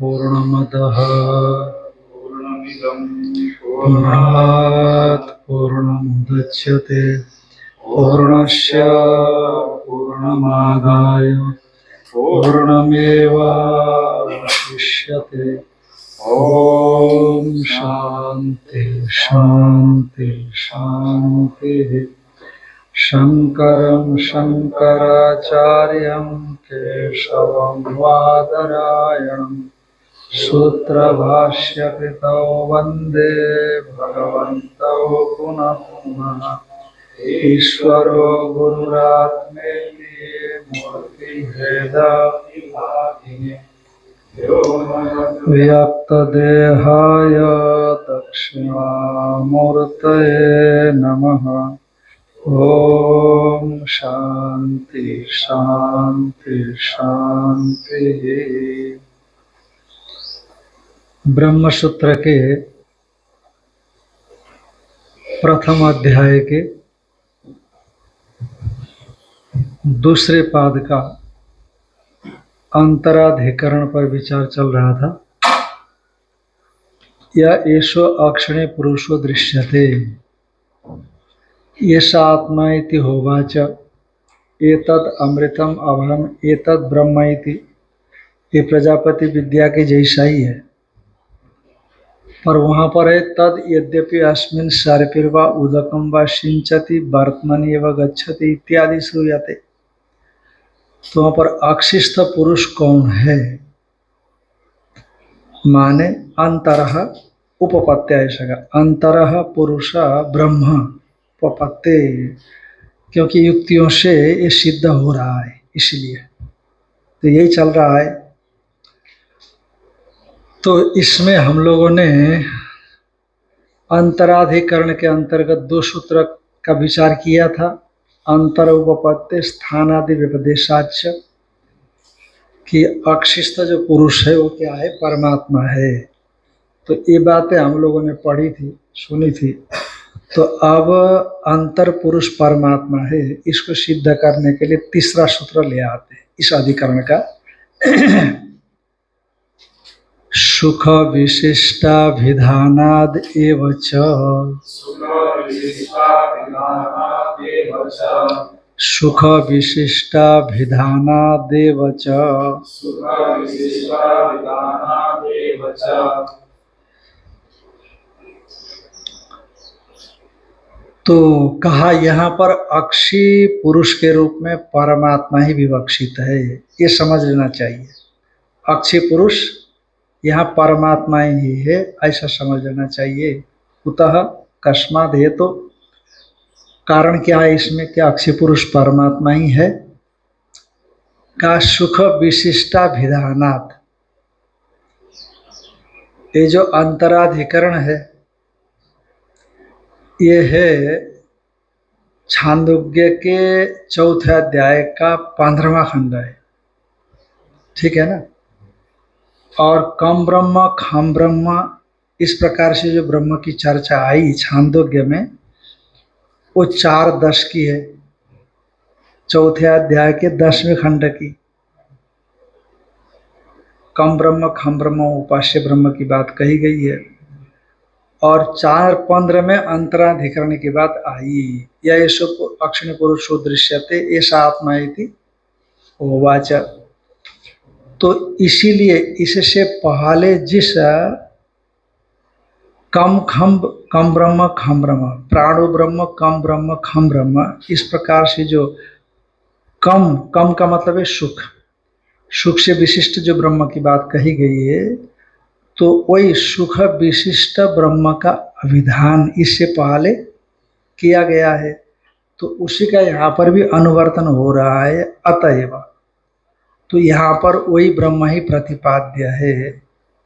पूर्णमदः पूर्णात् पूर्णमुदच्यते पूर्णस्य पूर्णमादाय पूर्णमेवावशिष्यते। ॐ शान्ति शान्ति शान्तिः। शङ्करं शङ्कराचार्यं केशवं बादरायणं सूत्रभाष्यकृतौ वन्दे भगवन्तौ पुनः पुनः। ईश्वरो गुरुरात्मेति मूर्तिभेदविभागिने व्यक्तदेहाय दक्षिणामूर्तये नमः। ओम शांति शांति शांति। ब्रह्म सूत्र के प्रथम अध्याय के दूसरे पाद का अंतराधिकरण पर विचार चल रहा था। या एषो अक्षणे पुरुषो दृश्यते एषा आत्मा इति होवाच एतद् अमृतम अभरम एतद् ब्रह्म इति। ये प्रजापति विद्या के जैसा ही है, पर वहाँ पर है तद यद्यपि अस्मिन् सर्पिर्वा उदकम वा सिंचति वर्तमनि एव गच्छति इत्यादि श्रूयते। तो वहाँ पर अक्षिस्थ पुरुष कौन है, माने अंतरः उपपत्त्या ऐसा अंतरः पुरुष ब्रह्म उपपत्ति, क्योंकि युक्तियों से ये सिद्ध हो रहा है, इसलिए तो यही चल रहा है। तो इसमें हम लोगों ने अंतराधिकरण के अंतर्गत दो सूत्र का विचार किया था। अंतर उपपत्ति स्थानादि व्यपदेशाच, कि अक्षिस्थ जो पुरुष है वो क्या है, परमात्मा है। तो ये बातें हम लोगों ने पढ़ी थी, सुनी थी। तो अब अंतर पुरुष परमात्मा है, इसको सिद्ध करने के लिए तीसरा सूत्र ले आते हैं इस अधिकरण का। सुख विशिष्टाभिधानाद् एव च सुख विशिष्टाभिधानादेव च तो कहा यहाँ पर अक्षी पुरुष के रूप में परमात्मा ही विवक्षित है, ये समझ लेना चाहिए। अक्षी पुरुष यहाँ परमात्मा ही है, ऐसा समझ लेना चाहिए। कुतः कस्मात् है, तो कारण क्या है इसमें, क्या अक्षी पुरुष परमात्मा ही है। का सुख विशिष्टाभिधानात्, ये जो अंतराधिकरण है ये है छांदोग्य के चौथे अध्याय का 15वां खंड है, ठीक है ना। और कम ब्रह्म खम ब्रह्म, इस प्रकार से जो ब्रह्म की चर्चा आई छांदोग्य में, वो 4:10 की है, चौथे अध्याय के 10वें खंड की। कम ब्रह्म खम ब्रह्म उपास्य ब्रह्म की बात कही गई है। और 4:15 में अंतराधिकरण की बात आई। या येषु अक्षिणी पुरुषो दृश्यते एषा आत्मा इति होवाच। तो इसीलिए इससे पहले जिस कम ब्रह्म खम ब्रह्म, प्राणो ब्रह्म कम ब्रह्म खम ब्रह्म, इस प्रकार से जो कम का मतलब है सुख से विशिष्ट जो ब्रह्म की बात कही गई है, तो वही सुख विशिष्ट ब्रह्म का अभिधान इससे पहले किया गया है। तो उसी का यहाँ पर भी अनुवर्तन हो रहा है। अतएव तो यहाँ पर वही ब्रह्म ही प्रतिपाद्य है,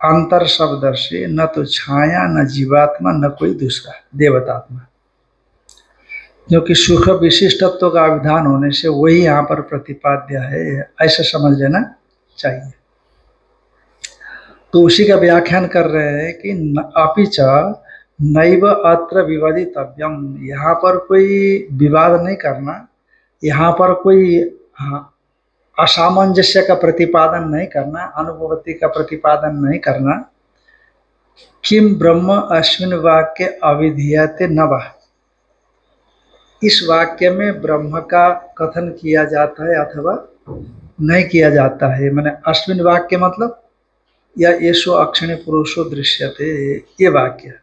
अंतर शब्द से, न तो छाया न जीवात्मा न कोई दूसरा देवतात्मा, क्योंकि सुख विशिष्टत्व का अभिधान होने से वही यहाँ पर प्रतिपाद्य है, ऐसा समझ लेना चाहिए। तो उसी का व्याख्यान कर रहे हैं कि अपिच नैव अत्र विवादितव्यम, यहाँ पर कोई विवाद नहीं करना, यहाँ पर कोई असामंजस्य का प्रतिपादन नहीं करना, अनुभवती का प्रतिपादन नहीं करना। किम ब्रह्म अस्मिन् वाक्य अविधीयते नवः, इस वाक्य में ब्रह्म का कथन किया जाता है अथवा नहीं किया जाता है। मैंने अस्मिन् वाक्य मतलब या येषु अक्षिणी पुरुषो दृश्यते, ये वाक्य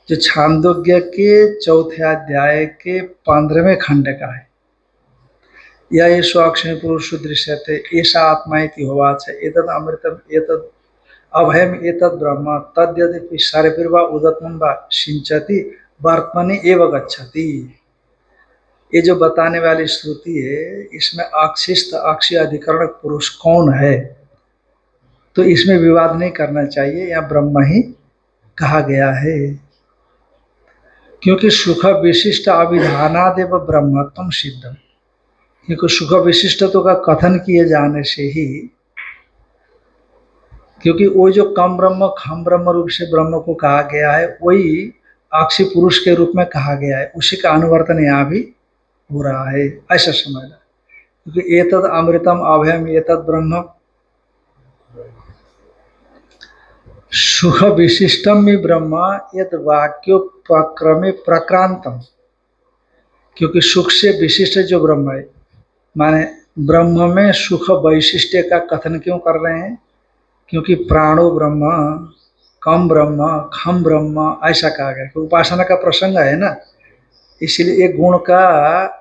जो छांदोग्य के चौथे अध्याय के 15वें खंड का है। या येषु अक्षिणी पुरुषो दृश्यते ऐसा आत्मा इति होवाच एतद् अमृतम एतद् अभयम एतद् ब्रह्म तद्यदि सर्वैर्वा उदत्मं वा सिंचति वर्त्मनि एव गच्छति। ये जो बताने वाली श्रुति है, इसमें अक्षिस्थ अक्षय अधिकरण पुरुष कौन है, तो इसमें विवाद नहीं करना चाहिए, या ब्रह्म ही कहा गया है। क्योंकि सुख विशिष्ट अभिधानादेव ब्रह्मत्वम सिद्धम, क्योंकि सुख विशिष्टत्व का कथन किए जाने से ही, क्योंकि वो जो कम ब्रह्म खम ब्रह्म रूप से ब्रह्म को कहा गया है, वही अक्षय पुरुष के रूप में कहा गया है, उसी का अनुवर्तन यहाँ भी हो रहा है, ऐसा समझना। क्योंकि एतद अमृतम अभयम एतद ब्रह्म सुख विशिष्टम में ब्रह्म यद वाक्योपक्रमे प्रक्रांतम, क्योंकि सुख से विशिष्ट जो ब्रह्म है, माने ब्रह्म में सुख वैशिष्ट्य का कथन क्यों कर रहे हैं, क्योंकि प्राणो ब्रह्म कम ब्रह्म खम ब्रह्म ऐसा कहा गया, क्योंकि उपासना का प्रसंग है ना, इसलिए एक गुण का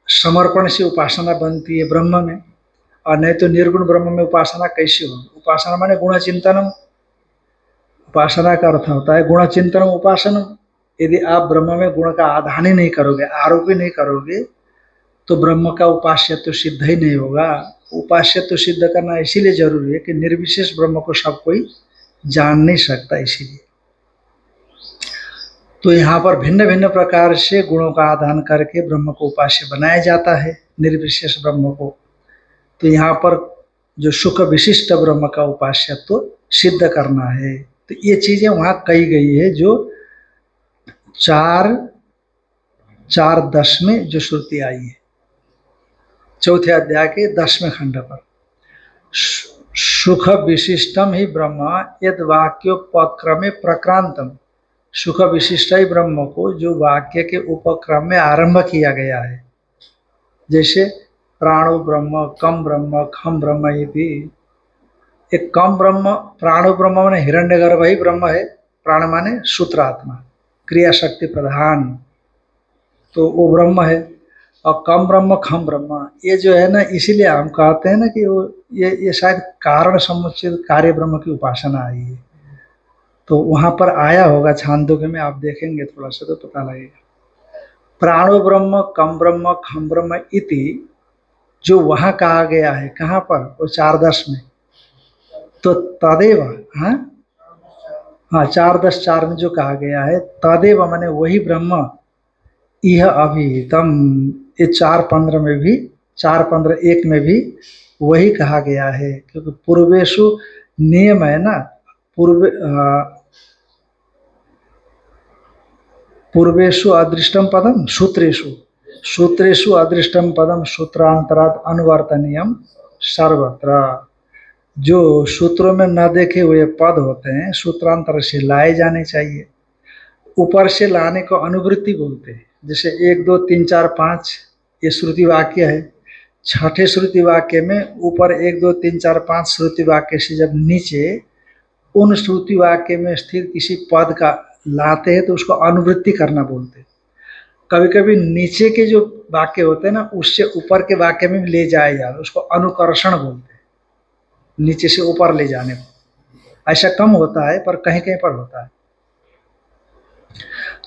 समर्पण से उपासना बनती है ब्रह्म में, और नहीं तो निर्गुण ब्रह्म में उपासना कैसे होगी। उपासना माने गुण चिंतनम, उपासना का अर्थ होता है गुण चिंतनम उपासनम। यदि आप ब्रह्म में गुण का आधान ही नहीं करोगे, आरोप ही नहीं करोगे, तो ब्रह्म का उपास्यत्व सिद्ध ही नहीं होगा। उपास्यत्व सिद्ध करना इसीलिए जरूरी है कि निर्विशेष ब्रह्म को सब कोई जान नहीं सकता, इसीलिए। तो यहाँ पर भिन्न भिन्न प्रकार से गुणों का आधान करके ब्रह्म को उपास्य बनाया जाता है, निर्विशेष ब्रह्म को। तो यहाँ पर जो सुख विशिष्ट ब्रह्म का उपास्यत्व सिद्ध करना है, तो ये चीजें वहाँ कही गई है, जो 4:10 में जो श्रुति आई है, चौथे अध्याय के 10वें खंड पर। सुख विशिष्टम ही ब्रह्म यद वाक्योपक्रमे प्रक्रांतम, सुख विशिष्ट ही ब्रह्म को जो वाक्य के उपक्रम में आरंभ किया गया है, जैसे प्राणो ब्रह्म कम ब्रह्म खम ब्रह्म, ये भी एक कम ब्रह्म, प्राणो ब्रह्म माने हिरण्यगर्भ ही ब्रह्म है, प्राण माने सूत्रात्मा, क्रिया शक्ति प्रधान, तो वो ब्रह्म है। और कम ब्रह्म खम ब्रह्म, ये जो है ना, इसीलिए हम कहते हैं ना कि वो ये शायद कारण समुचित कार्य ब्रह्म की उपासना आई है। तो वहां पर आया होगा छांदोग्य में, आप देखेंगे थोड़ा सा तो पता लगेगा। प्राणो ब्रह्म कम ब्रह्म खम ब्रह्म इति जो वहां कहा गया है, कहाँ पर, वो 4:10 में, तो तदेव, हाँ 4:10 में जो कहा गया है, तदेव माने वही ब्रह्म, यह अभिहितम, ये 4:15 में भी, 4:15:1 में भी वही कहा गया है। क्योंकि पूर्वेशु नियम है ना, पूर्वेशु अदृष्टम पदम सूत्रेषु अदृष्टम पदम सूत्रांतराद अनुवर्तनीयम सर्वत्र। जो सूत्रों में न देखे हुए पद होते हैं, सूत्रांतर से लाए जाने चाहिए। ऊपर से लाने को अनुवृत्ति बोलते हैं, जैसे 1 2 3 4 5 ये श्रुति वाक्य है। छठे श्रुति वाक्य में ऊपर 1 2 3 4 5 श्रुति वाक्य से जब नीचे उन श्रुति वाक्य में स्थित किसी पद का लाते हैं, तो उसको अनुवृत्ति करना बोलते हैं। कभी कभी नीचे के जो वाक्य होते हैं ना, उससे ऊपर के वाक्य में भी ले जाया जाए, उसको अनुकर्षण बोलते हैं, नीचे से ऊपर ले जाने को। ऐसा कम होता है, पर कहीं कहीं पर होता है।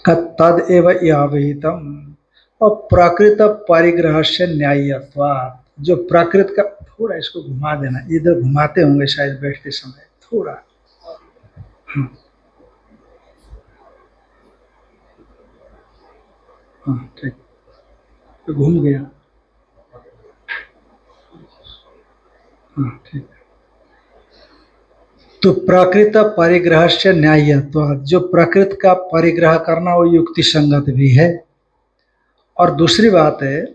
तद एव अविहितम, और प्रकृत परिग्रह से न्यायत्वात्, जो प्रकृत का, थोड़ा इसको घुमा देना, इधर घुमाते होंगे शायद बैठते समय थोड़ा, हाँ ठीक, तो घूम गया, हाँ ठीक। तो प्रकृत परिग्रह से न्यायत्वात्, जो प्रकृत का परिग्रह करना वो युक्ति संगत भी है। और दूसरी बात है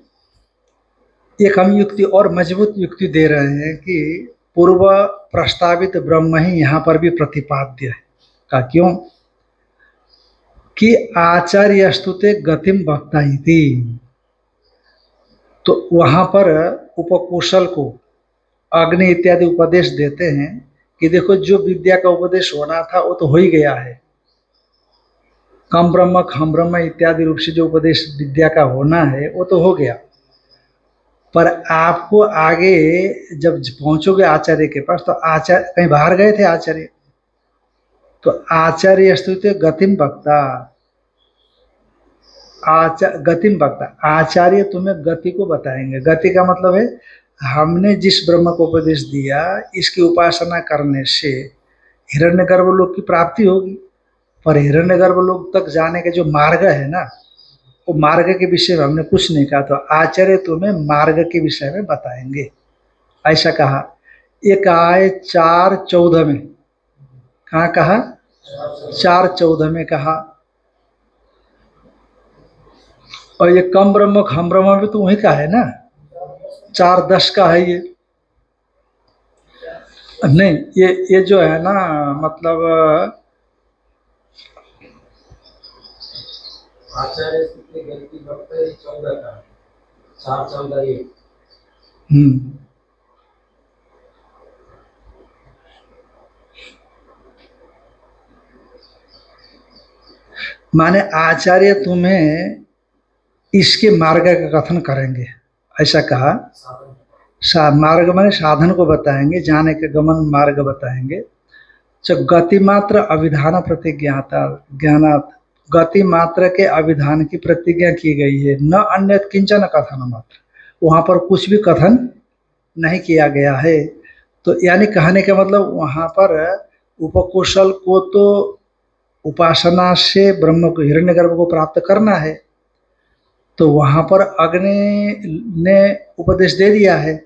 एक हम युक्ति और मजबूत युक्ति दे रहे हैं कि पूर्व प्रस्तावित ब्रह्म ही यहाँ पर भी प्रतिपाद्य है। का क्यों कि आचार्य स्तुते गतिम वक्ता इति, तो वहां पर उपकुशल को अग्नि इत्यादि उपदेश देते हैं कि देखो जो विद्या का उपदेश होना था वो तो हो ही गया है, कम ब्रह्म खम ब्रह्म इत्यादि रूप से जो उपदेश विद्या का होना है वो तो हो गया, पर आपको आगे जब पहुंचोगे आचार्य के पास तो आचार्य कहीं बाहर गए थे आचार्य, तो आचार्य स्तुते गतिम वक्ता, गतिम वक्ता आचार्य तुम्हें गति को बताएंगे। गति का मतलब है हमने जिस ब्रह्म को उपदेश दिया इसकी उपासना करने से हिरण्यगर्भ लोक की प्राप्ति होगी, पर हिरण्यगर्भ लोक तक जाने के जो मार्ग है ना, वो मार्ग के विषय में हमने कुछ नहीं कहा, तो आचार्य तुम्हें मार्ग के विषय में बताएंगे, ऐसा कहा। ये कहा है 4:14 में, कहाँ कहा 4:14 में कहा। और ये कम ब्रह्म खम ब्रह्म भी तो वही का है ना, 4:10 का है ये, नहीं ये जो है ना मतलब आचार्य की गलती वक्त 14 का 4:14 ये। माने आचार्य तुम्हें इसके मार्ग का कथन करेंगे, ऐसा कहा। मार्ग माने साधन को बताएंगे, जाने के गमन मार्ग बताएंगे। गति मात्र अभिधान प्रतिज्ञाता ज्ञानात, गति मात्र के अभिधान की प्रतिज्ञा की गई है, न अन्य किंचन कथन मात्र, वहां पर कुछ भी कथन नहीं किया गया है। तो यानी कहने का मतलब वहां पर उपकुशल को तो उपासना से ब्रह्म को हिरण्यगर्भ को प्राप्त करना है, तो वहां पर अग्नि ने उपदेश दे दिया है,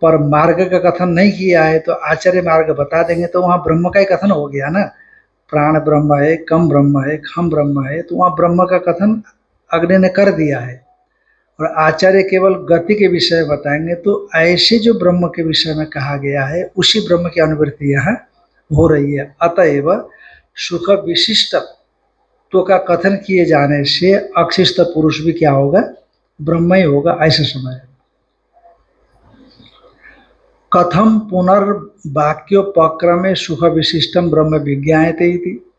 पर मार्ग का कथन नहीं किया है, तो आचार्य मार्ग बता देंगे, तो वहां ब्रह्म का ही कथन हो गया ना। प्राण ब्रह्म है, कम ब्रह्म है, खम ब्रह्म है, तो वहां ब्रह्म का कथन अग्नि ने कर दिया है, और आचार्य केवल गति के विषय बताएंगे। तो ऐसे जो ब्रह्म के विषय में कहा गया है उसी ब्रह्म की अनुवृत्ति यहाँ हो रही है। अतएव सुख विशिष्ट तो का कथन किए जाने से अक्षिष्ट पुरुष भी क्या होगा, ब्रह्म ही होगा, ऐसा समय। कथम पुनर्वाक्योपक्रमे सुख विशिष्टम ब्रह्म विज्ञायते इति,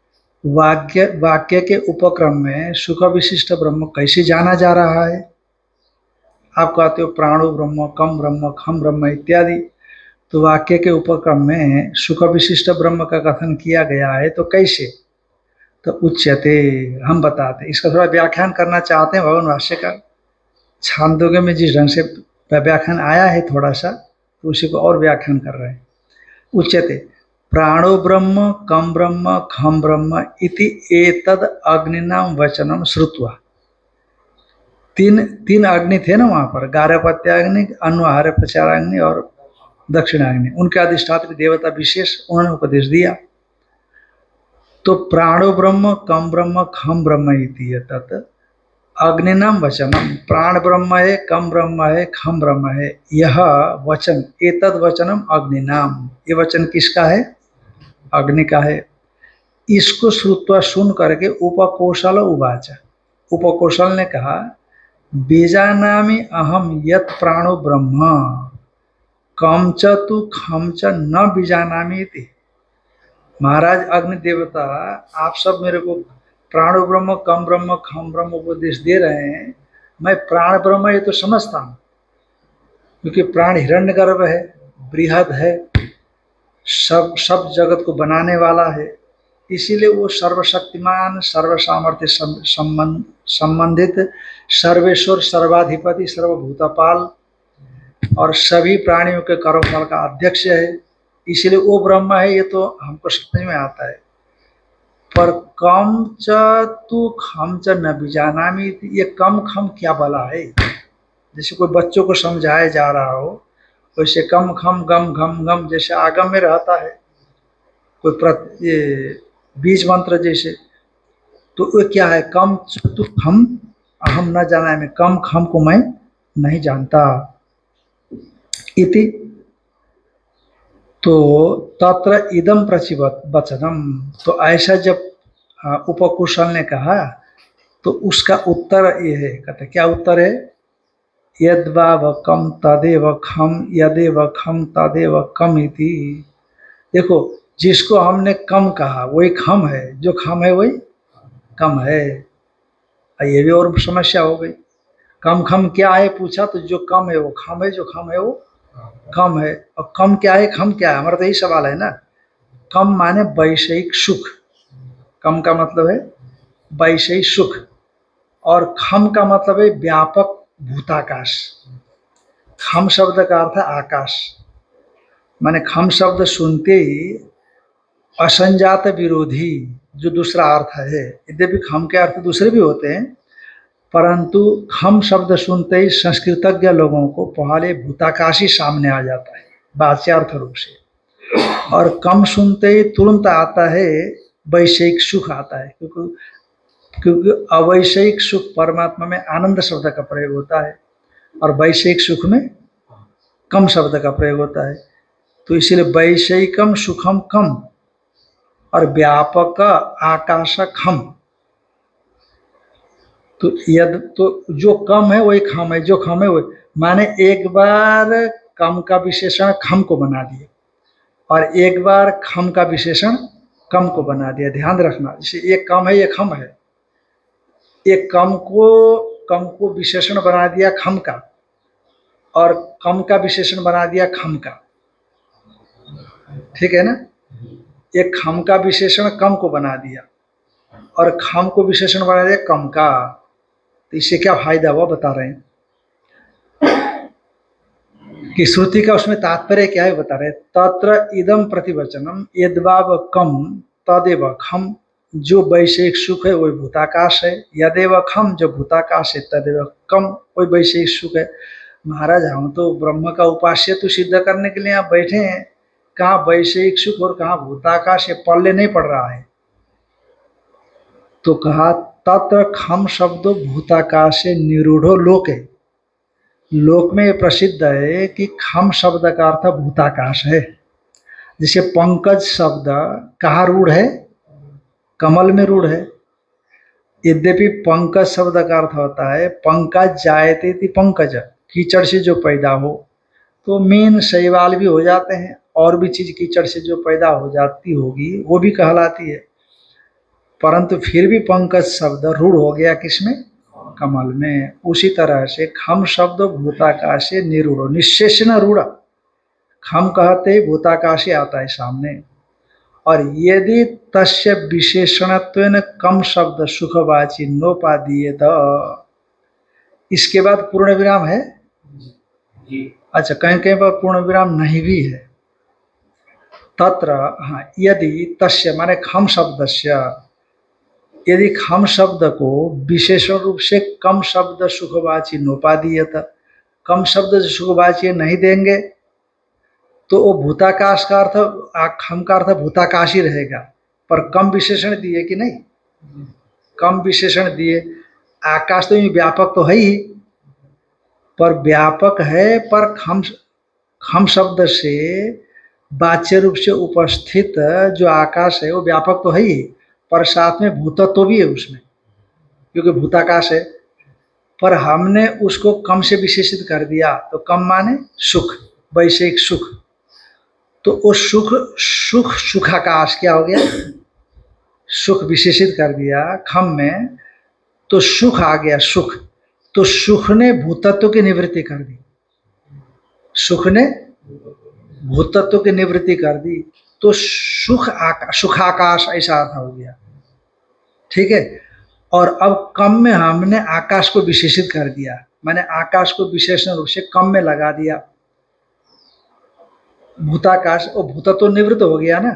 वाक्य के उपक्रम में सुख विशिष्ट ब्रह्म कैसे जाना जा रहा है। आप कहते हो प्राणो ब्रह्म, कम ब्रह्म, खम ब्रह्म इत्यादि, तो वाक्य के उपक्रम में सुख विशिष्ट ब्रह्म का कथन किया गया है, तो कैसे, तो उच्यते, हम बताते। इसका थोड़ा व्याख्यान करना चाहते हैं भगवान भाष्य का। छांदोग्य में जिस ढंग से व्याख्यान आया है थोड़ा सा, तो उसी को और व्याख्यान कर रहे हैं। उच्यते प्राणो ब्रह्म कम ब्रह्म खम ब्रह्म इति एतद अग्निनाम वचनम श्रुत्वा। तीन अग्नि थे ना वहां पर, गार्हपत्याग्नि, अन्वाहार प्रचाराग्नि और दक्षिणाग्नि, उनके अधिष्ठात्री देवता विशेष उन्होंने उपदेश दिया। तो प्राणो ब्रह्म कम ब्रह्म खम ब्रह्म इति तत् अग्निनाम वचनम, प्राण ब्रह्म है, कम ब्रह्म है, खम ब्रह्म है, यह वचन एतद वचनम अग्निनाम, ये वचन किसका है, अग्नि का है। इसको श्रुत्वा सुन करके उपकोशल उवाच, उपकोशल ने कहा बीजानामि अहम यत प्राणो ब्रह्म कम च तु खम च न बीजानामि इति। महाराज अग्नि देवता, आप सब मेरे को प्राणो ब्रह्म कम ब्रह्म खम ब्रह्म उपदेश दे रहे हैं, मैं प्राण ब्रह्म ये तो समझता हूँ, क्योंकि प्राण हिरण्यगर्भ है, बृहद है, सब जगत को बनाने वाला है, इसीलिए वो सर्वशक्तिमान, सर्वसामर्थ्य संबंधित, सर्वेश्वर, सर्वाधिपति, सर्वभूतपाल और सभी प्राणियों के कर्मफल का अध्यक्ष है, इसलिए वो ब्रह्म है, ये तो हमको समझ में आता है। पर कम च तु खम च न बीजानामि, ये कम खम क्या भला है। जैसे कोई बच्चों को समझाया जा रहा हो, वैसे कम खम गम घम गम जैसे आगम में रहता है, कोई ये बीज मंत्र जैसे, तो वो क्या है, कम च तु खम अहम न जाना में, कम खम को मैं नहीं जानता। इति, तो तत्र इदम प्रचिवचनम, तो ऐसा जब उपकुशल ने कहा तो उसका उत्तर ये है, कहते क्या उत्तर है, यद्वाव कम तदेव खम यदेव खम तदेव कम इति। देखो, जिसको हमने कम कहा वही खम है, जो खम है वही कम है। ये भी और समस्या हो गई। कम खम क्या है पूछा तो जो कम है वो खम है, जो खम है वो कम है। और कम क्या है खम क्या है, हमारा तो यही सवाल है ना। कम माने वैषयिक सुख, कम का मतलब है वैषयिक सुख, और खम का मतलब है व्यापक भूताकाश। खम शब्द का अर्थ है आकाश, माने खम शब्द सुनते ही असंजात विरोधी जो दूसरा अर्थ है, यद्यपि खम के अर्थ दूसरे भी होते हैं, परंतु खम शब्द सुनते ही संस्कृतज्ञ लोगों को पहले भूताकाशी सामने आ जाता है वाच्यार्थ रूप से, और कम सुनते ही तुरंत आता है वैषयिक सुख आता है, क्योंकि अवैषयिक सुख परमात्मा में आनंद शब्द का प्रयोग होता है और वैषयिक सुख में कम शब्द का प्रयोग होता है। तो इसीलिए वैषयिकम सुखम कम और व्यापक आकाश खम। तो यद, तो जो कम है वही खम है, जो खम है वही, माने एक बार कम का विशेषण खम को बना दिए और एक बार खम का विशेषण कम को बना दिया। ध्यान रखना, जैसे एक कम है ये खम है, एक कम को विशेषण बना दिया खम का और कम का विशेषण बना दिया खम का, ठीक है ना। एक खम का विशेषण कम को बना दिया और खम को विशेषण बना दिया कम का, तो इससे क्या फायदा हुआ बता रहे हैं कि श्रुति का उसमें तात्पर्य क्या है बता रहे। तत्र इदम प्रतिवचनम यद्वाव कम तदेव खम, जो वैषयिक सुख है वही भूताकाश है, यदेव खम जो भूताकाश है तदेव कम वही वैषयिक सुख है। महाराज हम तो ब्रह्म का उपास्य तो सिद्ध करने के लिए आप बैठे हैं, कहाँ वैषयिक सुख और कहाँ भूताकाश, ये पल्ले नहीं पड़ रहा है। तो कहा तत्र खम शब्दो भूताकाश निरूढ़ो लोक है, लोक में ये प्रसिद्ध है कि खम शब्द का अर्थ भूताकाश है। जैसे पंकज शब्द कहाँ रूढ़ है, कमल में रूढ़ है। यद्यपि पंकज शब्द का अर्थ होता है पंकज जायते थी पंकज, कीचड़ से जो पैदा हो, तो मीन शैवाल भी हो जाते हैं और भी चीज कीचड़ से जो पैदा हो जाती होगी वो भी कहलाती है, परंतु फिर भी पंकज शब्द रूढ़ हो गया किसमें, कमल में। उसी तरह से खम शब्द भूताकाश निरूढ़, निशेष न रूढ़, खम कहते भूताकाश आता है सामने। और यदि तस्य विशेषणत्वेन कम शब्द सुखवाची नोपादीयत, इसके बाद पूर्ण विराम है। अच्छा, कहीं कहीं पर पूर्ण विराम नहीं भी है। तत्र, हाँ, यदि तस्य माने खम शब्दस्य, यदि खम शब्द को विशेषण रूप से कम शब्द सुखवाची नोपादीयत, कम शब्द सुखवाची नहीं देंगे तो वो भूताकाश का अर्थ, खम का अर्थ भूताकाश ही रहेगा, पर कम विशेषण दिए कि नहीं, कम विशेषण दिए। आकाश तो व्यापक तो है ही, पर व्यापक है, पर खम शब्द से वाच्य रूप से उपस्थित जो आकाश है वो व्यापक तो है ही, पर साथ में भूतत्व भी है उसमें, क्योंकि भूताकाश है। पर हमने उसको कम से विशेषित कर दिया, तो कम माने सुख, वैषयिक सुख, तो वो सुख सुखाकाश क्या हो गया, सुख विशेषित कर दिया खम में, तो सुख आ गया सुख, तो सुख ने भूतत्व की निवृत्ति कर दी, सुख ने भूतत्व की निवृत्ति कर दी, तो सुखाकाश ऐसा अर्थ हो गया, ठीक है। और अब कम में हमने आकाश को विशेषित कर दिया, मैंने आकाश को विशेषण रूप से कम में लगा दिया, भूताकाश, और भूतत्व निवृत्त हो गया ना,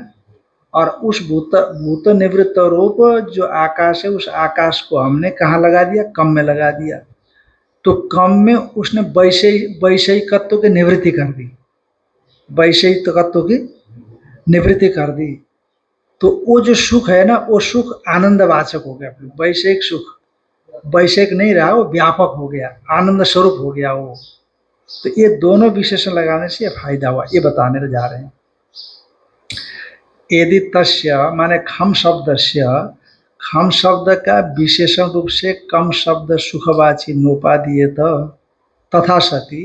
और उस भूत निवृत्त रूप जो आकाश है उस आकाश को हमने कहाँ लगा दिया, कम में लगा दिया, तो कम में उसने वैषयिकत्व की निवृत्ति कर दी, वैषयिकत्व की निवृत्ति कर दी। तो वो जो सुख है ना, वो सुख आनंदवाचक हो गया, वैषयिक सुख वैश्विक नहीं रहा, वो व्यापक हो गया, आनंद स्वरूप हो गया वो। तो ये दोनों विशेषण लगाने से ये फायदा हुआ, ये बताने जा रहे हैं। यदि तस्य माने खम शब्दस्य, खम शब्द का विशेषण रूप से कम शब्द सुखवाची नोपादीयत तथा सती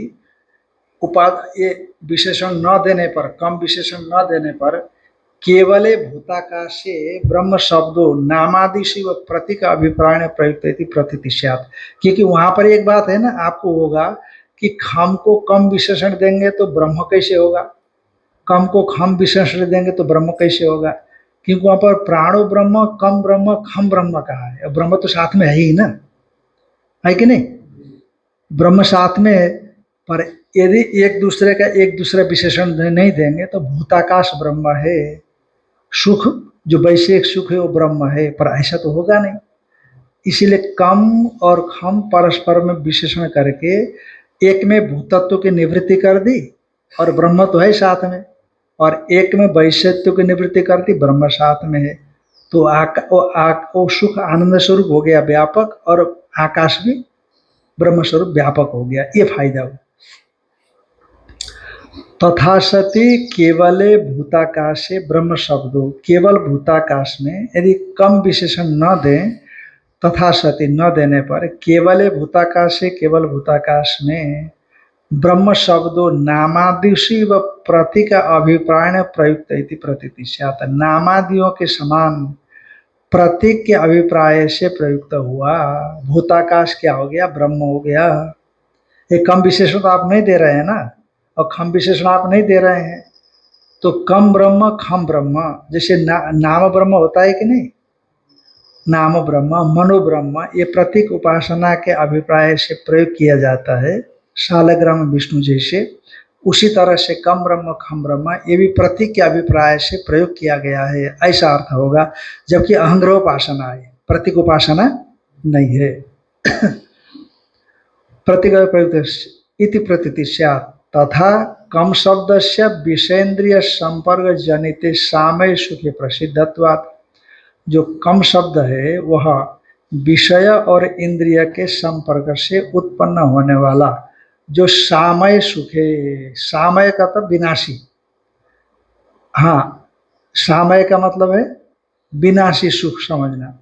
उपा, ये विशेषण न देने पर, कम विशेषण न देने पर केवले भूताकाश से ब्रह्म शब्दों नामादि शिव प्रतीक अभिप्राय प्रयुक्त इति प्रतीति स्यात्। क्योंकि वहां पर एक बात है ना, आपको होगा कि खम को कम विशेषण देंगे तो ब्रह्म कैसे होगा, कम को खम विशेषण देंगे तो ब्रह्म कैसे होगा, क्योंकि वहां पर प्राणो ब्रह्म, कम ब्रह्म, खम ब्रह्म कहा है। ब्रह्म तो साथ में है ही ना, है कि नहीं, ब्रह्म साथ में है। पर यदि एक दूसरे का एक दूसरा विशेषण नहीं देंगे तो भूताकाश ब्रह्म है, सुख जो वैश्विक सुख है वो ब्रह्म है, पर ऐसा तो होगा नहीं। इसीलिए कम और खम परस्पर में विशेषण करके एक में भूतत्व की निवृत्ति कर दी और ब्रह्म तो है साथ में, और एक में वैश्यत्व की निवृत्ति कर दी, ब्रह्म साथ में है। तो वो सुख आनंद स्वरूप हो गया व्यापक, और आकाश भी ब्रह्म स्वरूप व्यापक हो गया, ये फायदा हुआ। तथा सती केवले भूताकाशे ब्रह्म शब्दों, केवल भूताकाश में यदि कम विशेषण न दें, तथा सती न देने पर केवले भूताकाशे, केवल भूताकाश में ब्रह्म शब्दों नामादिशी व प्रतीक अभिप्राय प्रयुक्त इति प्रतीति स्यात्। नामादियों के समान प्रतीक के अभिप्राय से प्रयुक्त हुआ। भूताकाश क्या हो गया, ब्रह्म हो गया। एक कम विशेषण तो आप नहीं दे रहे हैं ना, और खम विशेषण आप नहीं दे रहे हैं, तो कम ब्रह्म खम ब्रह्म, जैसे नाम ब्रह्म होता है कि नहीं, नाम ब्रह्म मनो ब्रह्म, ये प्रतीक उपासना के अभिप्राय से प्रयोग किया जाता है, शालग्राम विष्णु जैसे। उसी तरह से कम ब्रह्म खम ब्रह्म ये भी प्रतीक के अभिप्राय से प्रयोग किया गया है, ऐसा अर्थ होगा। जबकि अहंग्रह उपासना है, प्रतीक उपासना नहीं है। प्रतीक प्रयुक्त इति प्रतीति स्यात्। तथा कम शब्द से विषेन्द्रिय संपर्क जनित सामय सुखे प्रसिद्धत्वात्। जो कम शब्द है वह विषय और इंद्रिय के संपर्क से उत्पन्न होने वाला जो सामय सुख है, सामय का तो विनाशी, हाँ, सामय का मतलब है विनाशी सुख समझना।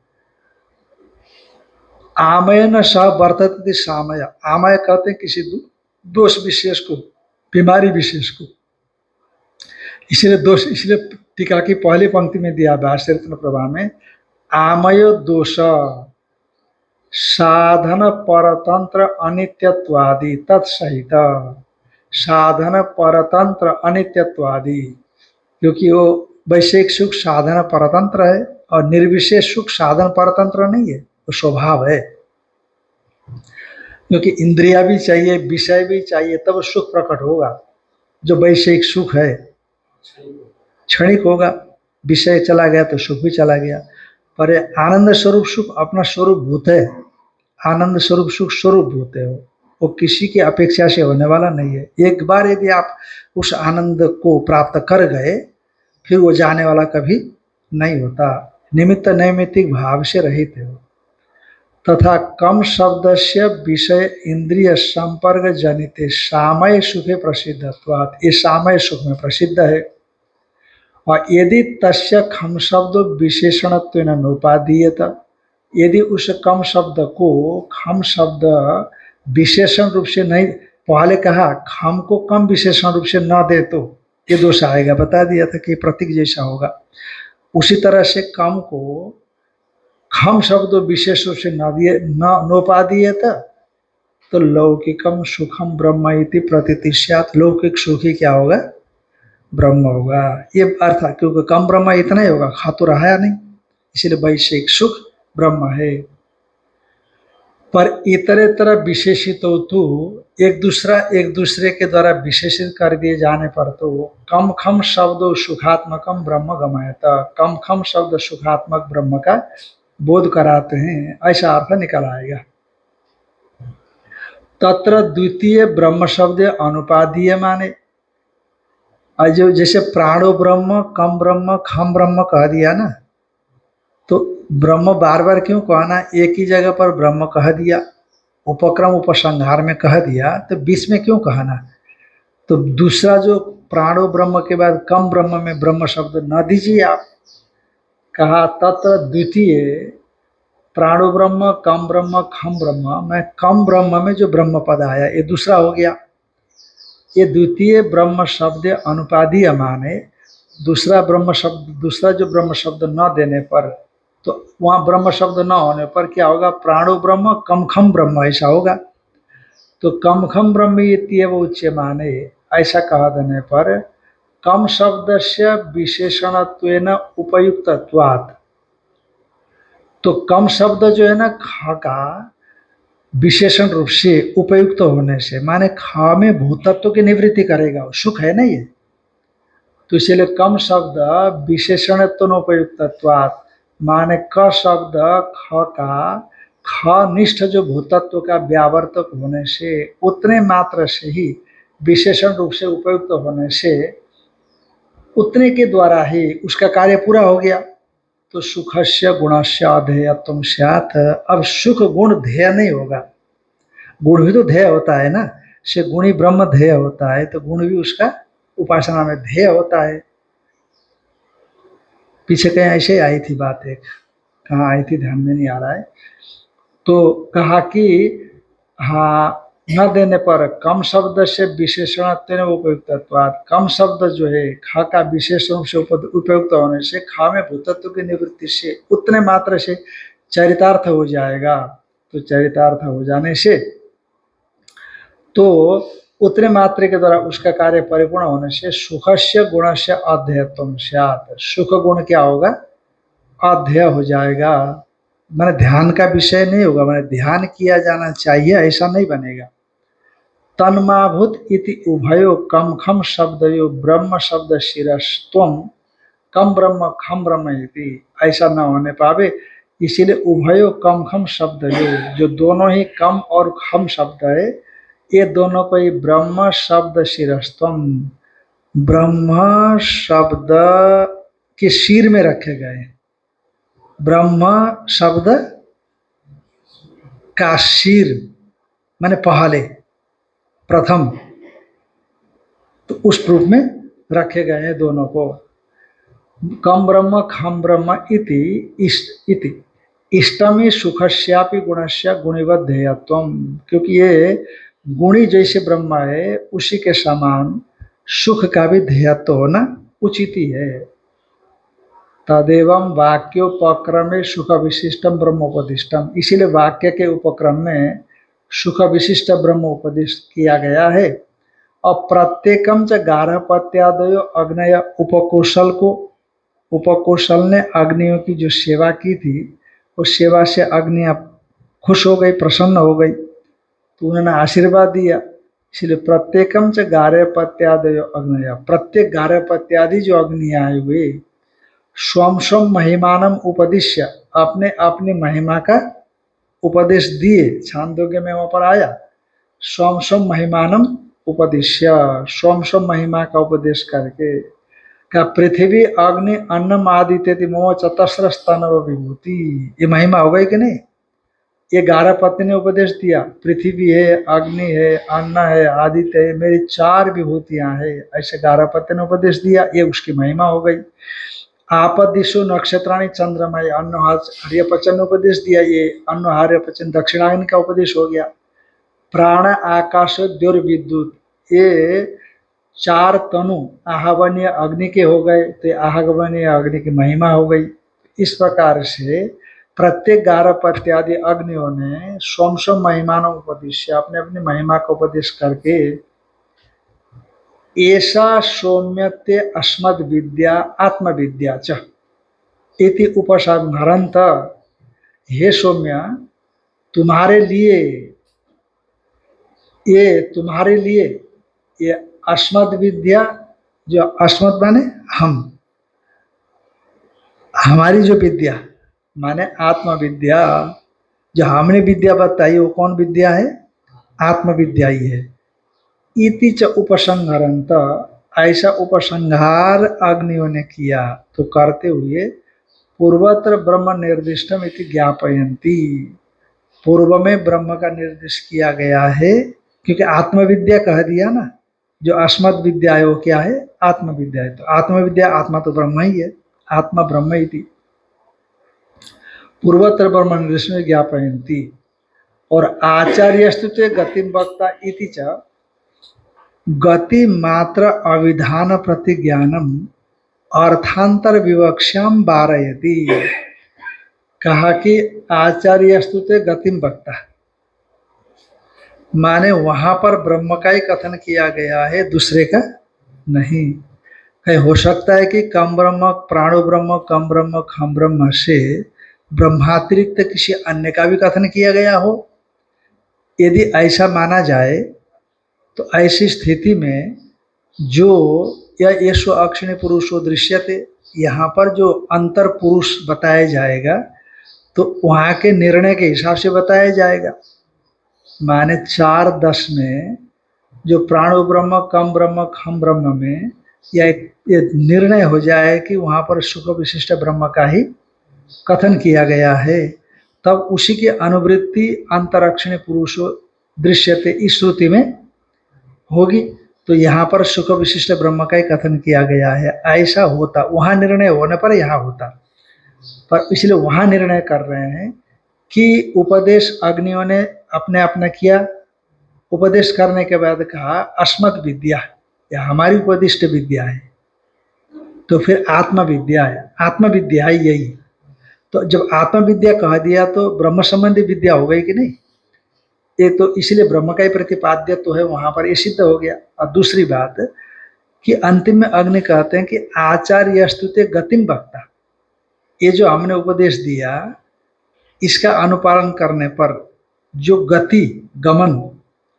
आमय न सह वर्तते सामय, आमय कहते हैं किसी दोष विशेष को, बीमारी विशेष को। इसलिए दोष, इसलिए टीका की पहली पंक्ति में दिया भाष्य रत्न प्रभा में, आमयो दोष साधन परतंत्र अनित्यत्वादि तत्सहित। साधन परतंत्र अनित्यत्वादि, क्योंकि वो वैश्विक सुख साधन परतंत्र है और निर्विशेष सुख साधन परतंत्र नहीं है, वो स्वभाव है। क्योंकि इंद्रिया भी चाहिए, विषय भी चाहिए, तब सुख प्रकट होगा। जो वैश्विक सुख है क्षणिक होगा, विषय चला गया तो सुख भी चला गया। पर आनंद स्वरूप सुख अपना स्वरूप भूत है, आनंद स्वरूप सुख स्वरूप भूत है, वो किसी की अपेक्षा से होने वाला नहीं है। एक बार यदि आप उस आनंद को प्राप्त कर गए फिर वो जाने वाला कभी नहीं होता, निमित्त नैमित्तिक भाव से रहित है। तथा कम शब्द से विषय इंद्रिय संपर्क जनित सामय सुखे प्रसिद्धत्वात्, ये सामय सुख में प्रसिद्ध है। और यदि तस्य खम शब्द विशेषणत्व नोपादीयत, यदि उस कम शब्द को खम शब्द विशेषण रूप से नहीं, पहले कहा खम को कम विशेषण रूप से न दे तो ये दोष आएगा, बता दिया था कि प्रतीक जैसा होगा। उसी तरह से कम को खम शब्द विशेष रूप से न दिए, नोपादीयत, तो लौकिकम सुखम ब्रह्म इति प्रतीति स्यात्। लौकिक सुखी क्या होगा, ब्रह्म होगा, ये अर्थ है। क्योंकि कम ब्रह्म इतना ही होगा, खा तो रहा नहीं, इसलिए वैश्विक सुख ब्रह्म है। पर इतरेतर विशेषित तो एक दूसरे के द्वारा विशेषित कर दिए जाने पर तो कम खम शब्द सुखात्मकम ब्रह्म गमयता, कम खम शब्द सुखात्मक ब्रह्म का बोध कराते हैं, ऐसा अर्थ निकल आएगा। तत्र द्वितीय ब्रह्म शब्द अनुपादीय माने, जो जैसे प्राणो ब्रह्म, कम ब्रह्म, खम ब्रह्म कह दिया ना, तो ब्रह्म बार बार क्यों कहना, एक ही जगह पर ब्रह्म कह दिया, उपक्रम उपसंहार में कह दिया, तो बीच में क्यों कहना। तो दूसरा जो प्राणो ब्रह्म के बाद कम ब्रह्म में ब्रह्म शब्द न दीजिए आप। कहा तत्र द्वितीय प्राणो ब्रह्म कम ब्रह्म खम ब्रह्म, मैं कम ब्रह्म में जो ब्रह्म पद आया ये दूसरा हो गया। ये द्वितीय ब्रह्म शब्द अनुपादीय माने दूसरा ब्रह्म शब्द, दूसरा जो ब्रह्म शब्द न देने पर, तो वहाँ ब्रह्म शब्द न होने पर क्या होगा, प्राणो ब्रह्म कम खम ब्रह्म ऐसा होगा। तो कम खम ब्रह्म इत्येव उच्य माने ऐसा कहा देने पर कम शब्द से विशेषणत्वेन उपयुक्तत्वात्, तो कम शब्द जो है ना ख का विशेषण रूप से उपयुक्त होने से, माने ख में भूतत्व की निवृत्ति करेगा, सुख है ना ये, तो इसलिए कम शब्द विशेषणत्व उपयुक्तत्वात्, माने क शब्द ख का ख निष्ठ जो भूतत्व का व्यावर्तक होने से, उतने मात्र से ही विशेषण रूप से उपयुक्त होने से, उतने के द्वारा ही उसका कार्य पूरा हो गया। तो सुखस्य गुणस्य अधेयत्वम स्यात्, अब सुख गुण ध्येय नहीं होगा, गुण भी तो ध्येय होता है ना, से गुणी ब्रह्म ध्येय होता है, तो गुण भी उसका उपासना में ध्येय होता है। पीछे कहीं ऐसे आई थी बात, एक कहाँ आई थी ध्यान में नहीं आ रहा है। तो कहा कि हाँ न देने पर कम शब्द से विशेषण उपयुक्तत्वात्, कम शब्द जो है खा का विशेष रूप से उपयुक्त होने से खा में भूतत्व की निवृत्ति से उतने मात्र से चरितार्थ हो जाएगा। तो चरितार्थ हो जाने से तो उतने मात्रे के द्वारा उसका कार्य परिपूर्ण होने से सुखस्य गुणस्य अध्ययत्वम स्यात्, सुख गुण क्या होगा, अध्यय हो जाएगा, मैंने ध्यान का विषय नहीं होगा, मैंने ध्यान किया जाना चाहिए ऐसा नहीं बनेगा। तन्माभूत इति उभयो कम खम शब्दयो ब्रह्म शब्द शिरस्त्वम कम ब्रह्म खम ब्रह्म इति, ऐसा न होने पावे, इसीलिए उभयो कम खम शब्दयो, जो दोनों ही कम और खम शब्द है, ये दोनों को ही ब्रह्म शब्द शिरस्त्वम, ब्रह्म शब्द के सिर में रखे गए, ब्रह्म शब्द का सिर माने पहले प्रथम, तो उस रूप में रखे गए हैं दोनों को। कम ब्रह्म खम ब्रह्म इति इष्टमी सुखस्यापि गुणस्य गुणिवत ध्येयत्वम, क्योंकि ये गुणी जैसे ब्रह्म है उसी के समान सुख का भी ध्येयत्व होना उचित ही है। तदेवं वाक्योपक्रमे सुख विशिष्टम ब्रह्मोपदिष्टम, इसीलिए वाक्य के उपक्रम में सुख विशिष्ट ब्रह्म उपदेश किया गया है। और प्रत्येकम च गार्हपत्यादयो अग्नय उपकोशल को, उपकोशल ने अग्नियों की जो सेवा की थी उस सेवा से अग्नियां खुश हो गई, प्रसन्न हो गई, तो उन्होंने आशीर्वाद दिया। इसलिए प्रत्येकम च गार्हपत्यादयो अग्नय, प्रत्येक गार्हपत्यादि जो अग्नियां आई हुई स्वम स्वम महिमानम उपदिश्य, अपने अपनी महिमा का उपदेश दिए। छांदोग्य में वहां पर आया स्वम स्वम महिमानम उपदिश्य, स्वम स्वम महिमा का उपदेश करके का पृथ्वी अग्नि अन्नम आदित्य मोह चतस्र स्तन विभूति, ये महिमा हो गई कि नहीं। ये गार्हपत्य ने उपदेश दिया, पृथ्वी है, अग्नि है, अन्न है, आदित्य है, मेरी चार विभूतियां है, ऐसे गार्हपत्य ने उपदेश दिया, ये उसकी महिमा हो गई। आपदिशु नक्षत्राणी चंद्रमय अन्न आर्यपचन उपदेश दिया, ये अन्न आर्यपचन दक्षिणायन का उपदेश हो गया। प्राण आकाश द्योर्विद्युत, ये चार तनु आहवनीय अग्नि के हो गए, तो आहवनीय अग्नि की महिमा हो गई। इस प्रकार से प्रत्येक गार्हपत्यादि अग्नियों ने स्वम स्वम महिमानों उपदेश, अपने अपनी महिमा का उपदेश करके ऐसा सौम्यते अस्मद विद्या आत्मविद्या च इति उपसंहरंत, हे सौम्य तुम्हारे लिए, ये तुम्हारे लिए ये अस्मद विद्या, जो अस्मद माने हम, हमारी जो विद्या माने आत्मविद्या, जो हमने विद्या बताई वो कौन विद्या है, आत्मविद्या ही है। इति च उपसंहरंत, ऐसा उपसंहार अग्नियों ने किया, तो करते हुए पूर्वत्र ब्रह्म निर्दिष्टम इति ज्ञापयन्ति। पूर्व में ब्रह्म का निर्देश किया गया है, क्योंकि आत्मविद्या कह दिया ना, जो अस्मत् विद्या है वो क्या है, आत्मविद्या है। तो आत्मविद्या, आत्मा तो ब्रह्म ही है, आत्मा ब्रह्म इति पूर्वत्र ब्रह्म निर्देश में ज्ञापयन्ति। और आचार्यस्तु ते गतिम वक्ता इति च गति मात्र अविधान प्रतिज्ञानम अर्थांतर विवक्ष्याम वारयति। कहा कि आचार्यस्तु ते गतिम वक्ता, माने वहां पर ब्रह्म का ही कथन किया गया है, दूसरे का नहीं। कहीं हो सकता है कि कम ब्रह्म, प्राणो ब्रह्म, कम ब्रह्म, खम ब्रह्म से ब्रह्मातिरिक्त किसी अन्य का भी कथन किया गया हो। यदि ऐसा माना जाए तो ऐसी स्थिति में जो या येषु अक्षिणी पुरुषो दृश्यते, यहाँ पर जो अंतर पुरुष बताया जाएगा तो वहाँ के निर्णय के हिसाब से बताया जाएगा। माने 4:10 में जो प्राणो ब्रह्म, कम ब्रह्म, खम ब्रह्म में ये निर्णय हो जाए कि वहाँ पर सुख विशिष्ट ब्रह्म का ही कथन किया गया है, तब उसी की अनुवृत्ति अंतरक्षिणी पुरुषो दृश्यते इस श्रुति में होगी। तो यहाँ पर सुख विशिष्ट ब्रह्म का ही कथन किया गया है। ऐसा होता, वहाँ निर्णय होने पर यहाँ होता, पर इसलिए वहाँ निर्णय कर रहे हैं कि उपदेश अग्नियों ने अपने अपना किया। उपदेश करने के बाद कहा अस्मत् विद्या, यह हमारी उपदिष्ट विद्या है। तो फिर आत्मविद्या है, आत्मविद्या है यही। तो जब आत्मविद्या कह दिया तो ब्रह्म संबंधी विद्या हो गई कि नहीं, ये तो इसलिए ब्रह्म का ही प्रतिपाद्य तो है, वहां पर ये सिद्ध हो गया। और दूसरी बात कि अंतिम में अग्नि कहते हैं कि आचार्यस्तुते गतिम वक्ता, ये जो हमने उपदेश दिया इसका अनुपालन करने पर जो गति, गमन,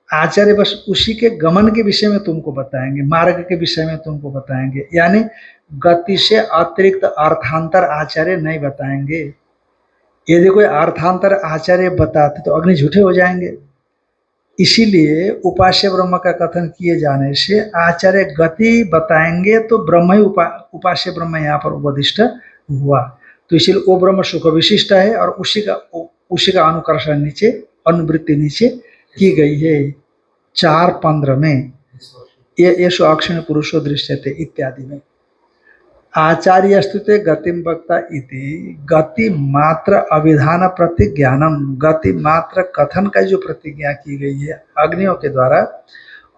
आचार्य बस उसी के गमन के विषय में तुमको बताएंगे, मार्ग के विषय में तुमको बताएंगे। यानी गति से अतिरिक्त अर्थांतर आचार्य नहीं बताएंगे। यदि कोई अर्थांतर आचार्य बताते तो अग्नि झूठे हो जाएंगे। इसीलिए उपास्य ब्रह्म का कथन किए जाने से आचार्य गति बताएंगे तो ब्रह्म ही उपास्य ब्रह्म यहाँ पर उपदिष्ट हुआ। तो इसलिए वो ब्रह्म सुख विशिष्ट है और उसी का अनुकर्षण नीचे, अनुवृत्ति नीचे की गई है 4:15 में, ये सो अक्षिण पुरुषो दृश्यते इत्यादि में। आचार्यस्तुते गतिम वक्ता इति गति मात्र अभिधान प्रतिज्ञानम, गति मात्र कथन का जो प्रतिज्ञा की गई है अग्नियों के द्वारा,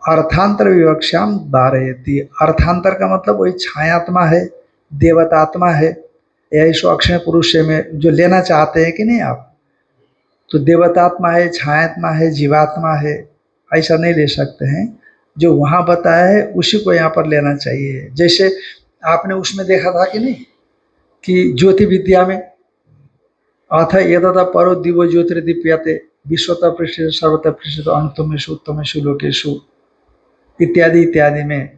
अर्थांतर विवक्षाम वारयति। अर्थांतर का मतलब वही छायात्मा है, देवतात्मा है, यही सो अक्षिण पुरुष में जो लेना चाहते हैं कि नहीं आप, तो देवतात्मा है, छायात्मा है, जीवात्मा है, ऐसा नहीं ले सकते हैं। जो वहाँ बताया है उसी को यहाँ पर लेना चाहिए। जैसे आपने उसमें देखा था कि नहीं कि ज्योति विद्या में अथ यदा परो दिवो ज्योतिर्दीप्यते विश्वतः पृष्ठ सर्वतः पृष्ठ अनुत्तमेषु उत्तमेषु लोकेषु इत्यादि इत्यादि में,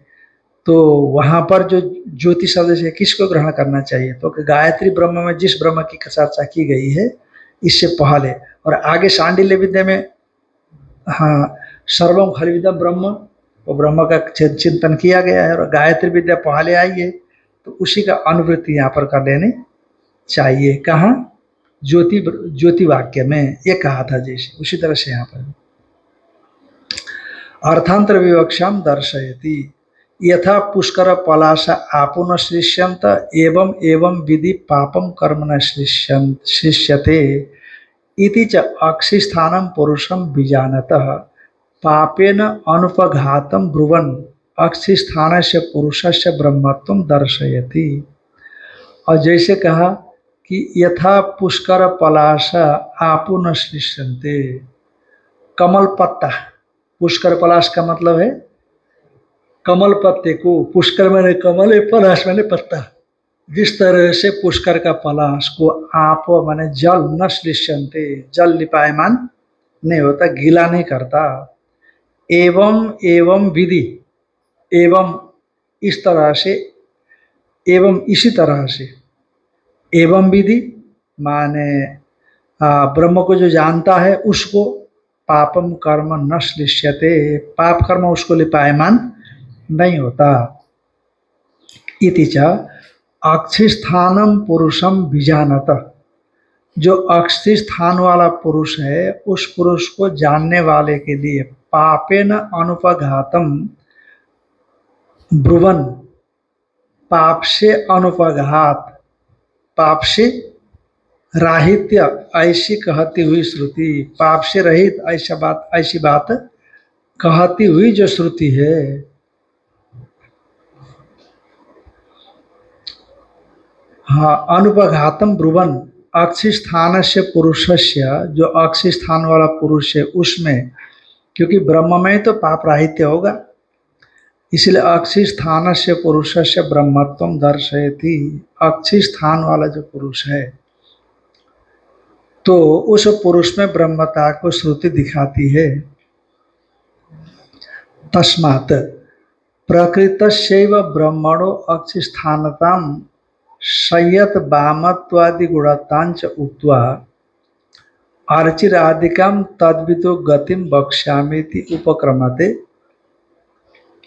तो वहाँ पर जो ज्योति शब्द से किसको ग्रहण करना चाहिए, तो गायत्री ब्रह्म में जिस ब्रह्म की चर्चा की गई है इससे पहले, और आगे शांडिल्य विद्या में हाँ सर्वम खलविदम ब्रह्म, वो ब्रह्म का चिंतन किया गया है, और गायत्री विद्या पहले आई है तो उसी का अनुवृत्ति यहाँ पर कर लेनी चाहिए। कहाँ, ज्योति वाक्य में ये कहा था, जैसे उसी तरह से यहाँ पर अर्थांतर विवक्षाम दर्शयति यथा पुष्कर पलाश आपो न श्लिष्यन्त एवं एवं विधि पापम कर्म न श्लिष्यते इति च अक्षिस्थानं पुरुषं विजानतः पापेन अनुपघातं ब्रुवन् अक्षिस्थानस्य पुरुषस्य ब्रह्मत्वं दर्शयति। और जैसे कहा कि यथा पुष्कर पलाश आपो न श्लिष्यन्ते, कमल पत्ता, पुष्कर पलाश का मतलब है कमल पत्ते को, पुष्कर मैंने कमल है, पलाश मैंने पत्ता, जिस तरह से पुष्कर का पलाश को आप माने जल न श्लिष्यन्ते, जल लिपायमान नहीं होता, गीला नहीं करता, एवं एवं विधि, एवं इस तरह से, एवं इसी तरह से, एवं विधि माने ब्रह्म को जो जानता है उसको पापम कर्म न श्लिष्यते, पाप कर्म उसको लिपायमान नहीं होता। इति च अक्षिस्थानम पुरुषम बीजानत, जो अक्षि स्थान वाला पुरुष है उस पुरुष को जानने वाले के लिए पापेन अनुपघातम ब्रुवन, पाप से अनुपघात, पाप से राहित्य ऐसी कहती हुई श्रुति, पाप से रहित ऐसी बात कहती हुई जो श्रुति है। हाँ, अनुपघातम ब्रुवन, अक्षि स्थान से पुरुषस्य, जो अक्षि स्थान वाला पुरुष है उसमें, क्योंकि ब्रह्म में तो पाप राहित्य होगा, इसलिए अक्षि स्थान से पुरुषस्य ब्रह्मत्वम दर्शयति। अक्षि स्थान वाला जो पुरुष है तो उस पुरुष में ब्रह्मता को श्रुति दिखाती है। तस्मात् प्रकृतस्यैव ब्रह्मणो अक्षि स्थानताम संयत वामत्वादि गुणतांच उक्त्वा अर्चिरादिकं तद्वितो गतिम वक्ष्यामीति उपक्रमते,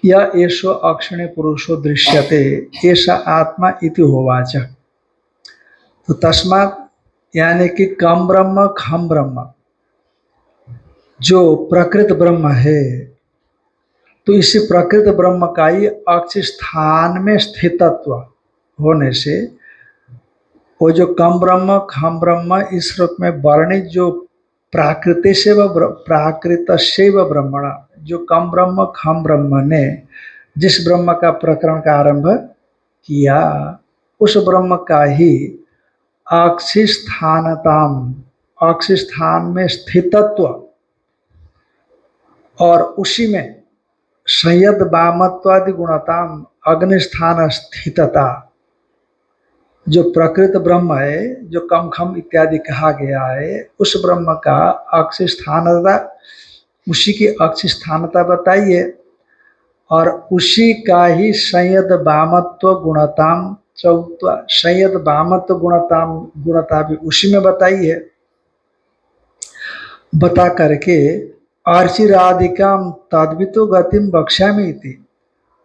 या एषो अक्षिणे पुरुषो दृश्यते एषा आत्मा इति होवाच। तो तस्मात् यानी कि कम ब्रह्म खम ब्रह्म, जो प्रकृत ब्रह्म है, तो इसी प्रकृत ब्रह्म का ही अक्षि स्थान में स्थितत्व होने से वो जो कम ब्रह्म खम ब्रह्म इस रूप में वर्णित जो प्राकृतिशैव ब्रह्मणा, जो कम ब्रह्म खम ब्रह्म ने जिस ब्रह्म का प्रकरण का आरंभ किया उस ब्रह्म का ही अक्षि स्थानताम, अक्षि स्थान में स्थितत्व और उसी में संयत वामत्वादि गुणताम अग्निस्थान स्थितता, जो प्रकृत ब्रह्म है, जो कम खम इत्यादि कहा गया है, उस ब्रह्म का अक्षि स्थानता, उसी की अक्षि स्थानता बताइए और उसी का ही संयत वामत्व गुणताम चौथा, संयत वामत्व गुणता भी उसी में बताइए। बता करके अर्चिरादिकाम तद्वितो गतिम वक्ष्यामि इति,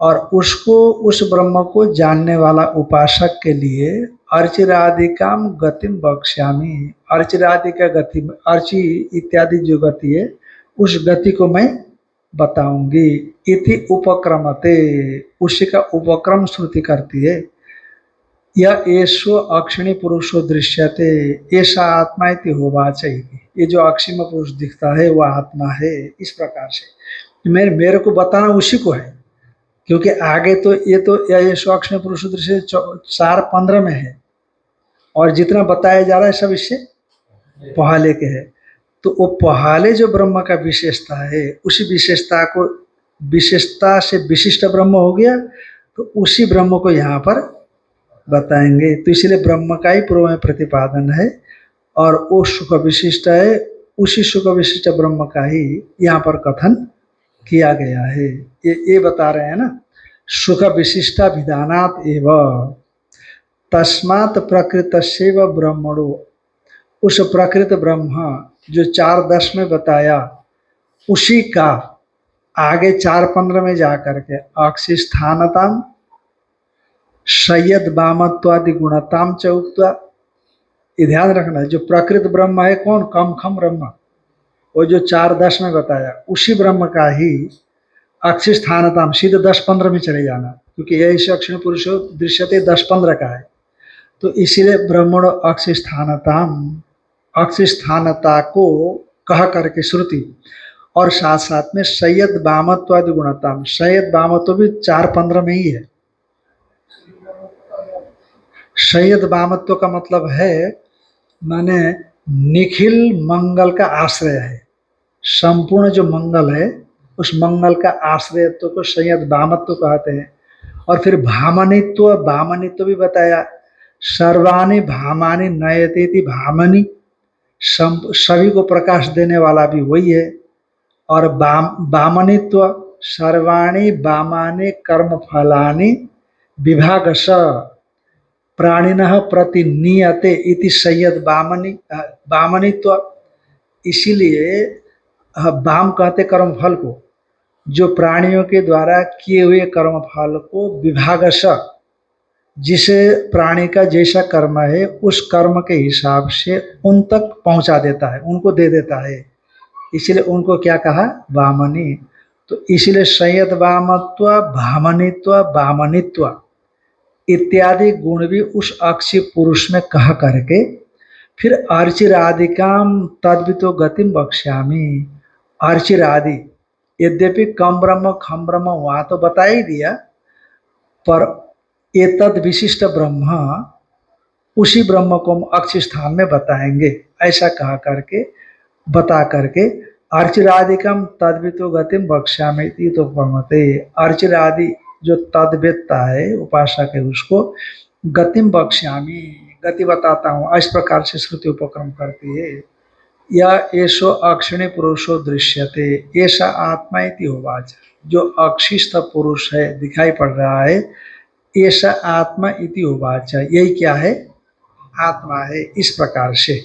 और उसको, उस ब्रह्म को जानने वाला उपासक के लिए अर्चिरादिकाम गतिम वक्ष्यामि, अर्चिरादि का गति, अर्चि इत्यादि जो गति है उस गति को मैं बताऊंगी। इति उपक्रमते, उसी का उपक्रम श्रुति करती है। यह एषो अक्षिणी पुरुषो दृश्यते ऐसा आत्मा इति होवाच, ये जो अक्षिम पुरुष दिखता है वह आत्मा है। इस प्रकार से मेरे को बताना उसी को है, क्योंकि आगे तो ये एषो अक्षिणी पुरुषो दृश्य 4:15 में है और जितना बताया जा रहा है सब इससे पहले के है। तो वो पहले जो ब्रह्म का विशेषता है उसी विशेषता को, विशेषता से विशिष्ट ब्रह्म हो गया, तो उसी ब्रह्म को यहाँ पर बताएंगे। तो इसलिए ब्रह्म का ही पूर्व में प्रतिपादन है और वो सुख विशिष्ट है, उसी सुख विशिष्ट ब्रह्म का ही यहाँ पर कथन किया गया है। ये बता रहे हैं ना, सुख विशिष्टा विधानात एव तस्मात् प्रकृतस्यैव ब्रह्मणो, उस प्रकृत ब्रह्म जो 4:10 में बताया उसी का आगे 4:15 में जाकर के अक्षि स्थानताम संयत वामत्वादि गुणताम च उक्त्वा, ये ध्यान रखना है। जो प्रकृत ब्रह्म है कौन, कम खम ब्रह्म, वो जो 4:10 में बताया उसी ब्रह्म का ही अक्षि स्थानताम, सीधे 10:15 में चले जाना, क्योंकि यही से अक्षिण पुरुषो दृश्यते 10:15 का है। तो इसीलिए ब्रह्मण अक्षि स्थानताम, अक्षि स्थानता को कह करके श्रुति, और साथ साथ में संयत वामत्वादि गुणताम, संयत वामत्व भी 4:15 में ही है। संयत वामत्व का मतलब है माने निखिल मंगल का आश्रय है, संपूर्ण जो मंगल है उस मंगल का आश्रयत्व को संयत वामत्व कहते हैं। और फिर भामनित्व, भामनित्व भी बताया, सर्वाणि भामानि नयतेति भामनि, सभी को प्रकाश देने वाला भी वही है। और वामनित्व, सर्वाणि वामानि कर्म फलानि विभागश प्राणिनः प्रतिनियते इति संयत वामनित्व। इसीलिए वाम कहते कर्म फल को, जो प्राणियों के द्वारा किए हुए कर्म फल को विभागश जिस प्राणी का जैसा कर्म है उस कर्म के हिसाब से उन तक पहुंचा देता है, उनको दे देता है, इसलिए उनको क्या कहा, वामनी। तो इसलिए संयत वामत्व, भामनित्व, वामनित्व इत्यादि गुण भी उस अक्षी पुरुष में कहा करके फिर अर्चिरादिकाम तद्वितो गतिम बक्ष्यामि। अर्चिरादि, यद्यपि कम ब्रह्म खम ब्रह्म वहां तो बता ही दिया, पर ये तद विशिष्ट ब्रह्म, उसी ब्रह्म को हम अक्षी स्थान में बताएंगे, ऐसा कहा करके बता करके अर्चिरादिकम तद्वितो गतिम बक्ष्यामि तो परमते। अर्चिरादि जो तद्वेदता है उपासक है उसको गतिम बक्ष्यामि, गति बताता हूँ, इस प्रकार से श्रुति उपक्रम करती है। यह एषो अक्षिणी पुरुषो दृश्यते, ऐसा आत्मा इति उवाच, जो अक्षिस्थ पुरुष है दिखाई पड़ रहा है, ऐसा आत्मा इति उवाच, यही क्या है, आत्मा है, इस प्रकार से।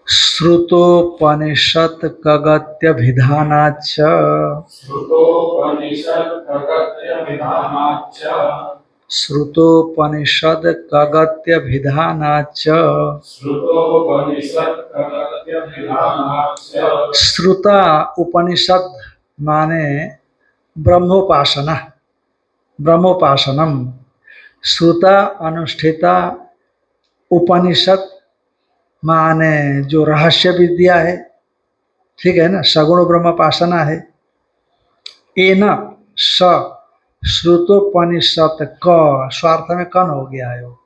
श्रुतोपनिषत् कगत्यभिधानाच्च, श्रुतोपनिषत् कगत्यभिधानाच्च, श्रुतोपनिषद कगत्यभिधानाच्च, श्रुतोपनिषत् कगत्यभिधानाच्च। श्रुता उपनिषद माने ब्रह्मोपासना, ब्रह्मोपासनम। श्रुता अनुष्ठिता, उपनिषद माने जो रहस्य विद्या है, ठीक है ना, सगुण ब्रह्मोपासना है। एन स श्रुतोपनिषद क, स्वार्थ में कन हो गया है वो,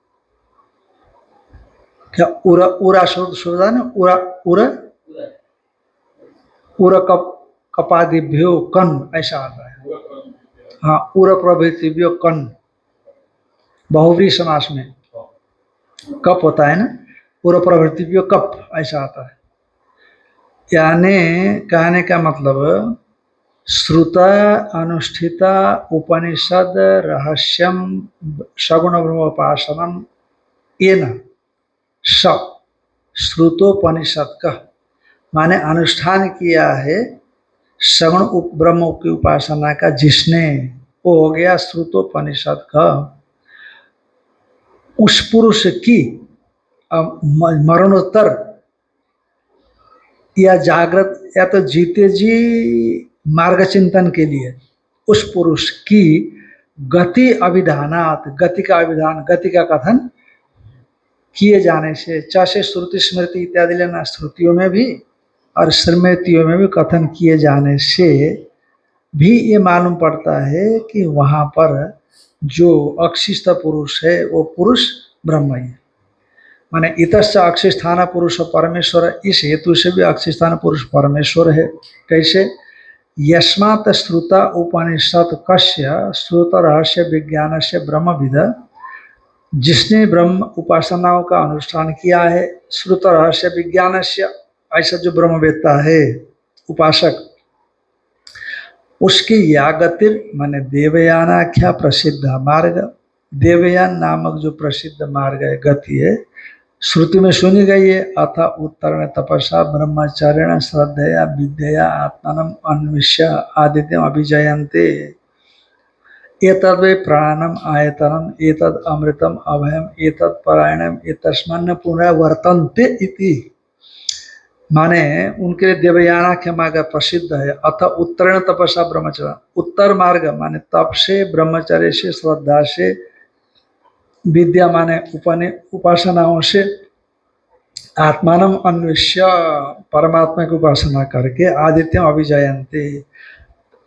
क्या उरा उरा श्रुत है ना, उरा उरा उर कपादिभ्यो कन, ऐसा आता है। हाँ, उर प्रभृतिभ्यो कन, बहुव्रीहि समास में कप होता है ना, उर प्रभृतिभ्यो कप, ऐसा आता है। यानी कहने का मतलब श्रुता अनुष्ठिता उपनिषद रहस्यम सगुण ब्रह्मोपासनम येन स श्रुतोपनिषद का, माने अनुष्ठान किया है सगुण ब्रह्म की उपासना का जिसने, वो हो गया श्रुतोपनिषद का। उस पुरुष की मरणोत्तर या जागृत या तो जीते जी मार्ग चिंतन के लिए उस पुरुष की गति अभिधानात, गति का अभिधान, गति का कथन किए जाने से, चाहे श्रुति स्मृति इत्यादि लेना, श्रुतियों में भी और स्मृतियों में भी कथन किए जाने से भी ये मालूम पड़ता है कि वहाँ पर जो अक्षिस्थ पुरुष है वो पुरुष ब्रह्म ही है। माने इतश्च अक्षिस्थान पुरुष परमेश्वर, इस हेतु से भी अक्षिस्थान पुरुष परमेश्वर है। कैसे, यस्मात् श्रुता उपनिषद कस्य श्रुत रहस्य विज्ञान से ब्रह्मविद, जिसने ब्रह्म उपासनाओं का अनुष्ठान किया है, श्रुत रहस्य विज्ञान से, ऐसा जो ब्रह्मवेत्ता है उपासक, उसकी या गतिर माने देवयानाख्या प्रसिद्ध मार्ग, देवयान नामक जो प्रसिद्ध मार्ग है, गति है, श्रुति में सुनी गई है। अथ उत्तरण तपसा ब्रह्मचर्यण श्रद्धया विद्या आत्मानम अन्विष्य आदित्यम अभिजयन्ते, एतद् वै प्राणम आयतनम एतद् अमृतम अभयम एतद् परायणम एतस्मन्न पुनरावर्तन्ते इति, माने उनके लिए देवयानाख्य मार्ग प्रसिद्ध है। अथ उत्तरण तपसा ब्रह्मचर्य, उत्तर मार्ग माने तप से, ब्रह्मचर्य से, श्रद्धा से, विद्या माने उपासनाओं से, आत्मानम अन्वेष्य परमात्मा की उपासना करके आदित्यम अभिजयन्ते,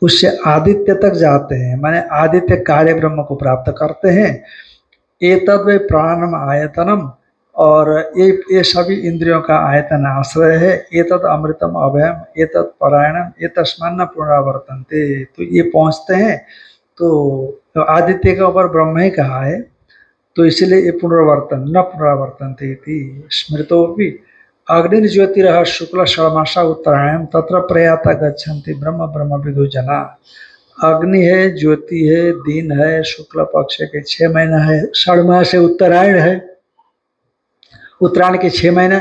उससे आदित्य तक जाते हैं, माने आदित्य कार्य ब्रह्म को प्राप्त करते हैं। एतद् वै प्राणम आयतनम, और ये सभी इंद्रियों का आयतन आश्रय है। एतद् अमृतम अभयम एतद् परायणम एतस्मान्न पुनरावर्तन्ते, तो ये पहुँचते हैं। तो आदित्य के ऊपर ब्रह्म ही कहा है, तो इसलिए ये पुनरावर्तन न पुनरावर्तन्ते इति। स्मृतोपि अग्निर्ज्योतिरः शुक्ल षड्मासा उत्तरायणम तत्र प्रयाता गच्छन्ति ब्रह्म ब्रह्मविदो जना। अग्नि है, ज्योति है, दिन है, शुक्ल पक्ष के 6 महीना है, षड्मास है, उत्तरायण है, उत्तरायण के 6 महीने,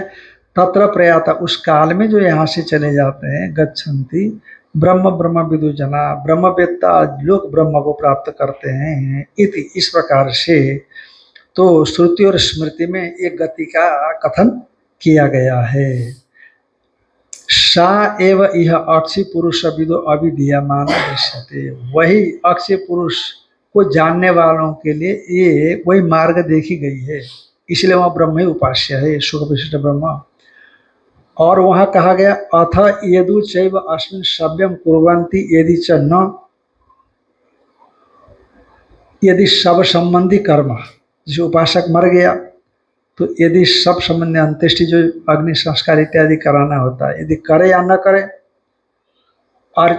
तत्र प्रयाता, उस काल में जो यहाँ से चले जाते हैं, गच्छन्ति ब्रह्म ब्रह्म विदु जना, ब्रह्मवेत्ता लोग ब्रह्म को प्राप्त करते हैं। इति इस प्रकार से तो श्रुति और स्मृति में एक गति का कथन किया गया है। सा एव यह अक्षय पुरुष विदो अभिधीयमान दृश्यते, वही अक्षय पुरुष को जानने वालों के लिए ये वही मार्ग देखी गई है, इसलिए वह ब्रह्म ही उपास्य है, सुख विशिष्ट ब्रह्म। और वहां कहा गया अथ यदु चैव अस्मिन् सव्यम कुर्वन्ति यदि च न, यदि सब संबंधी कर्म, जो उपासक मर गया तो यदि सब संबंधी अंत्येष्टि जो अग्नि संस्कार इत्यादि कराना होता है, यदि करे या न करे, और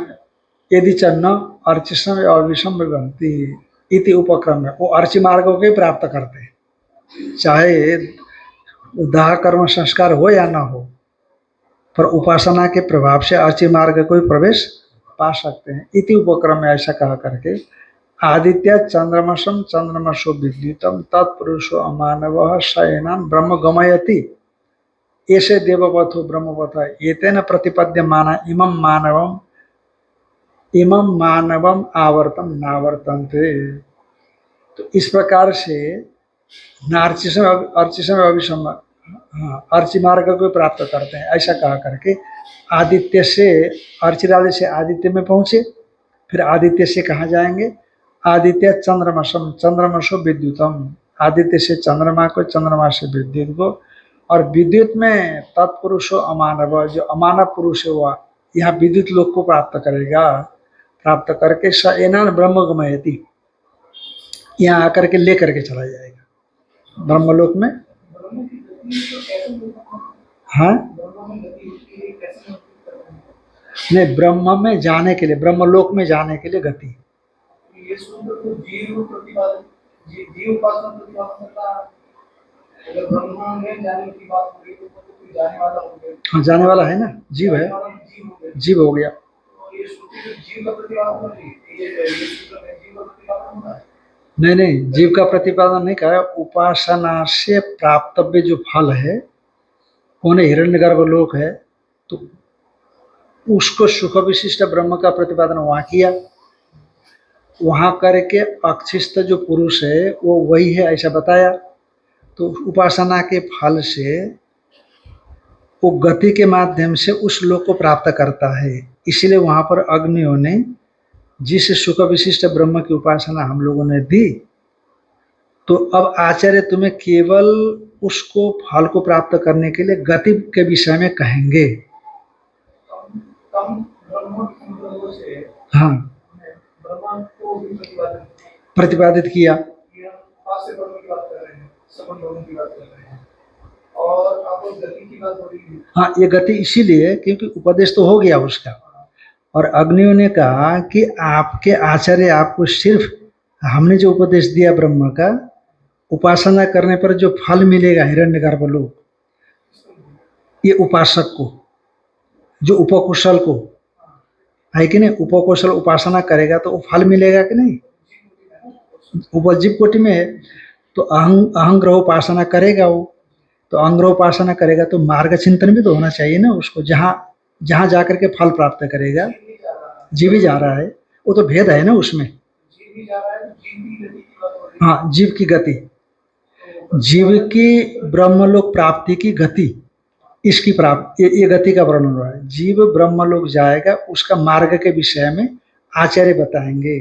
यदि च न अर्चिसम और विषम विभक्ति इति उपक्रम में वो अर्ची मार्गों के प्राप्त करते हैं, चाहे दाह कर्म संस्कार हो या ना हो, पर उपासना के प्रभाव से अर्ची मार्ग को ही प्रवेश पा सकते हैं। इति उपक्रम में ऐसा कहा करके आदित्य चंद्रमसम चंद्रमसो विद्युतम तत्पुरुषो अमानव शयनान ब्रह्म गमयति, ऐसे देववथो ब्रह्मवथ एतेन प्रतिपद्य माना इमं मानवम आवर्तम नावर्तन्ते। तो इस प्रकार से अर्चिसम अभिसम, अर्ची मार्ग को प्राप्त करते हैं, ऐसा कहा करके आदित्य से अर्चिरादि से आदित्य में पहुंचे, फिर आदित्य से कहाँ जाएंगे, आदित्य चंद्रमसम चंद्रमसो विद्युतम, आदित्य से चंद्रमा को, चंद्रमा से विद्युत को, और विद्युत में तत्पुरुषो अमानव, जो अमानव पुरुष है वह यहाँ विद्युत लोक को प्राप्त करेगा, प्राप्त करके स एनान ब्रह्म गमयति, यहाँ आकर के लेकर के चला जाएगा ब्रह्मलोक में। हाँ नहीं, ब्रह्म में जाने के लिए, ब्रह्मलोक में जाने के लिए गति। ये सूत्र तो जीव प्रतिपादन, जीव उपासना प्रतिपादन करता है। अगर ब्रह्म में जाने की बात हो गई तो कोई जाने वाला हो गया। हाँ जाने वाला है ना, जीव है, जीव हो गया। तो ये सूत्र जीव का प्रतिपादन कर रही है, ये सूत्र में जीव का प्रतिपादन होता है। नहीं, जीव का प्रतिपादन नहीं करा, उपासना से प्राप्तव्य जो फल है, उन्हें हिरण्यगर्भ लोक है, तो उसको सुख विशिष्ट ब्रह्म का प्रतिपादन वहां किया, वहां करके अक्षिस्त जो पुरुष है वो वही है ऐसा बताया। तो उपासना के फल से वो गति के माध्यम से उस लोक को प्राप्त करता है, इसलिए वहां पर अग्नियों ने जिस सुख विशिष्ट ब्रह्म की उपासना हम लोगों ने दी, तो अब आचार्य तुम्हें केवल उसको फल को प्राप्त करने के लिए गति के विषय में कहेंगे। हाँ प्रतिपादित किया। और आप गति की बात हो रही है। हाँ ये गति इसीलिए क्योंकि उपदेश तो हो गया उसका, और अग्नियों ने कहा कि आपके आचार्य आपको सिर्फ हमने जो उपदेश दिया ब्रह्म का, उपासना करने पर जो फल मिलेगा हिरण्यगर्भ लोक, ये उपासक को, जो उपकुशल को है कि नहीं, उपकुशल उपासना करेगा तो वो फल मिलेगा कि नहीं, उपजीव कोटि में है। तो अहंग्रह उपासना करेगा वो, तो अहंग्रह उपासना करेगा तो मार्ग चिंतन भी तो होना चाहिए ना उसको, जहाँ जहाँ जाकर के फल प्राप्त करेगा। जीव ही जा रहा है, वो तो भेद है ना उसमें। हाँ जीव की गति, जीव की ब्रह्मलोक प्राप्ति की गति, इसकी प्राप्ति ये गति का वर्णन हो रहा है। जीव ब्रह्मलोक जाएगा, उसका मार्ग के विषय में आचार्य बताएंगे।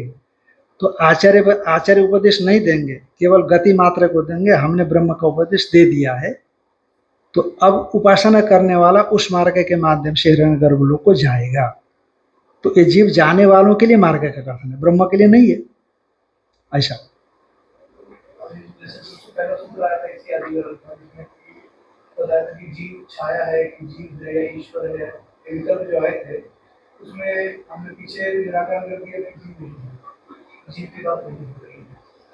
तो आचार्य उपदेश नहीं देंगे, केवल गति मात्र को देंगे, हमने ब्रह्म का उपदेश दे दिया है। तो अब उपासना करने वाला उस मार्ग के माध्यम से हिरण्यगर्भ लोक को जाएगा। तो ये जीव जाने वालों के लिए मार्ग का कथन है, ब्रह्म के लिए नहीं है ऐसा। जीव छाया है कि जीव है, ईश्वर है, विकल्प जो आए थे उसमें हमने पीछे निराकरण कर दिया कि जीव नहीं है, जीव की बात नहीं हो रही है,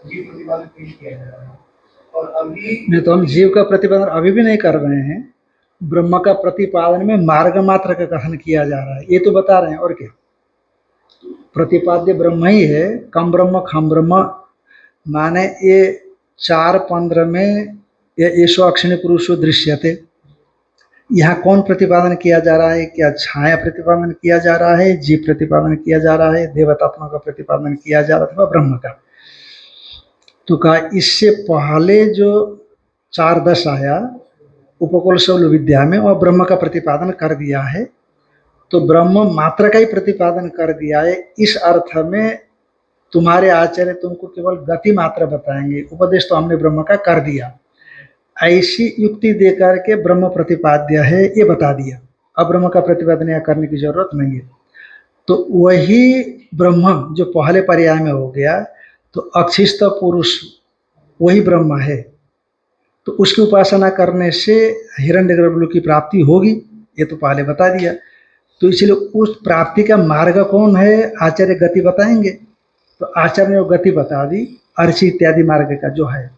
जीव प्रतिपादित नहीं किया जा रहा है। और अभी नहीं, तो हम जीव का प्रतिपादन अभी भी नहीं कर रहे हैं, ब्रह्म का प्रतिपादन में मार्ग मात्र का कथन किया जा रहा है, ये तो बता रहे हैं। और क्या प्रतिपाद्य ब्रह्म ही है, कम ब्रह्म खम ब्रह्म, माने ये 4:15 में ये ईशो अक्षिणी पुरुषो दृश्यते, यहाँ कौन प्रतिपादन किया जा रहा है? क्या छाया प्रतिपादन किया जा रहा है, जीव प्रतिपादन किया जा रहा है, देवतात्मा का प्रतिपादन किया जा रहा है, अथवा ब्रह्म का? तो कहा इससे पहले जो 4:10 आया उपकूल शौल विद्या में, और ब्रह्म का प्रतिपादन कर दिया है। तो ब्रह्म मात्र का ही प्रतिपादन कर दिया है, इस अर्थ में तुम्हारे आचार्य तुमको केवल गति मात्र बताएंगे, उपदेश तो हमने ब्रह्म का कर दिया, ऐसी युक्ति देकर के ब्रह्म प्रतिपाद्य है ये बता दिया। अब ब्रह्म का प्रतिपादन यहाँ करने की जरूरत नहीं है। तो वही ब्रह्म जो पहले पर्याय में हो गया, तो अक्षिस्त पुरुष वही ब्रह्म है, तो उसकी उपासना करने से हिरण्यगर्भ की प्राप्ति होगी, ये तो पहले बता दिया। तो इसलिए उस प्राप्ति का मार्ग कौन है, आचार्य गति बताएंगे। तो आचार्य ने वो गति बता दी, अर्ची इत्यादि मार्ग का जो है।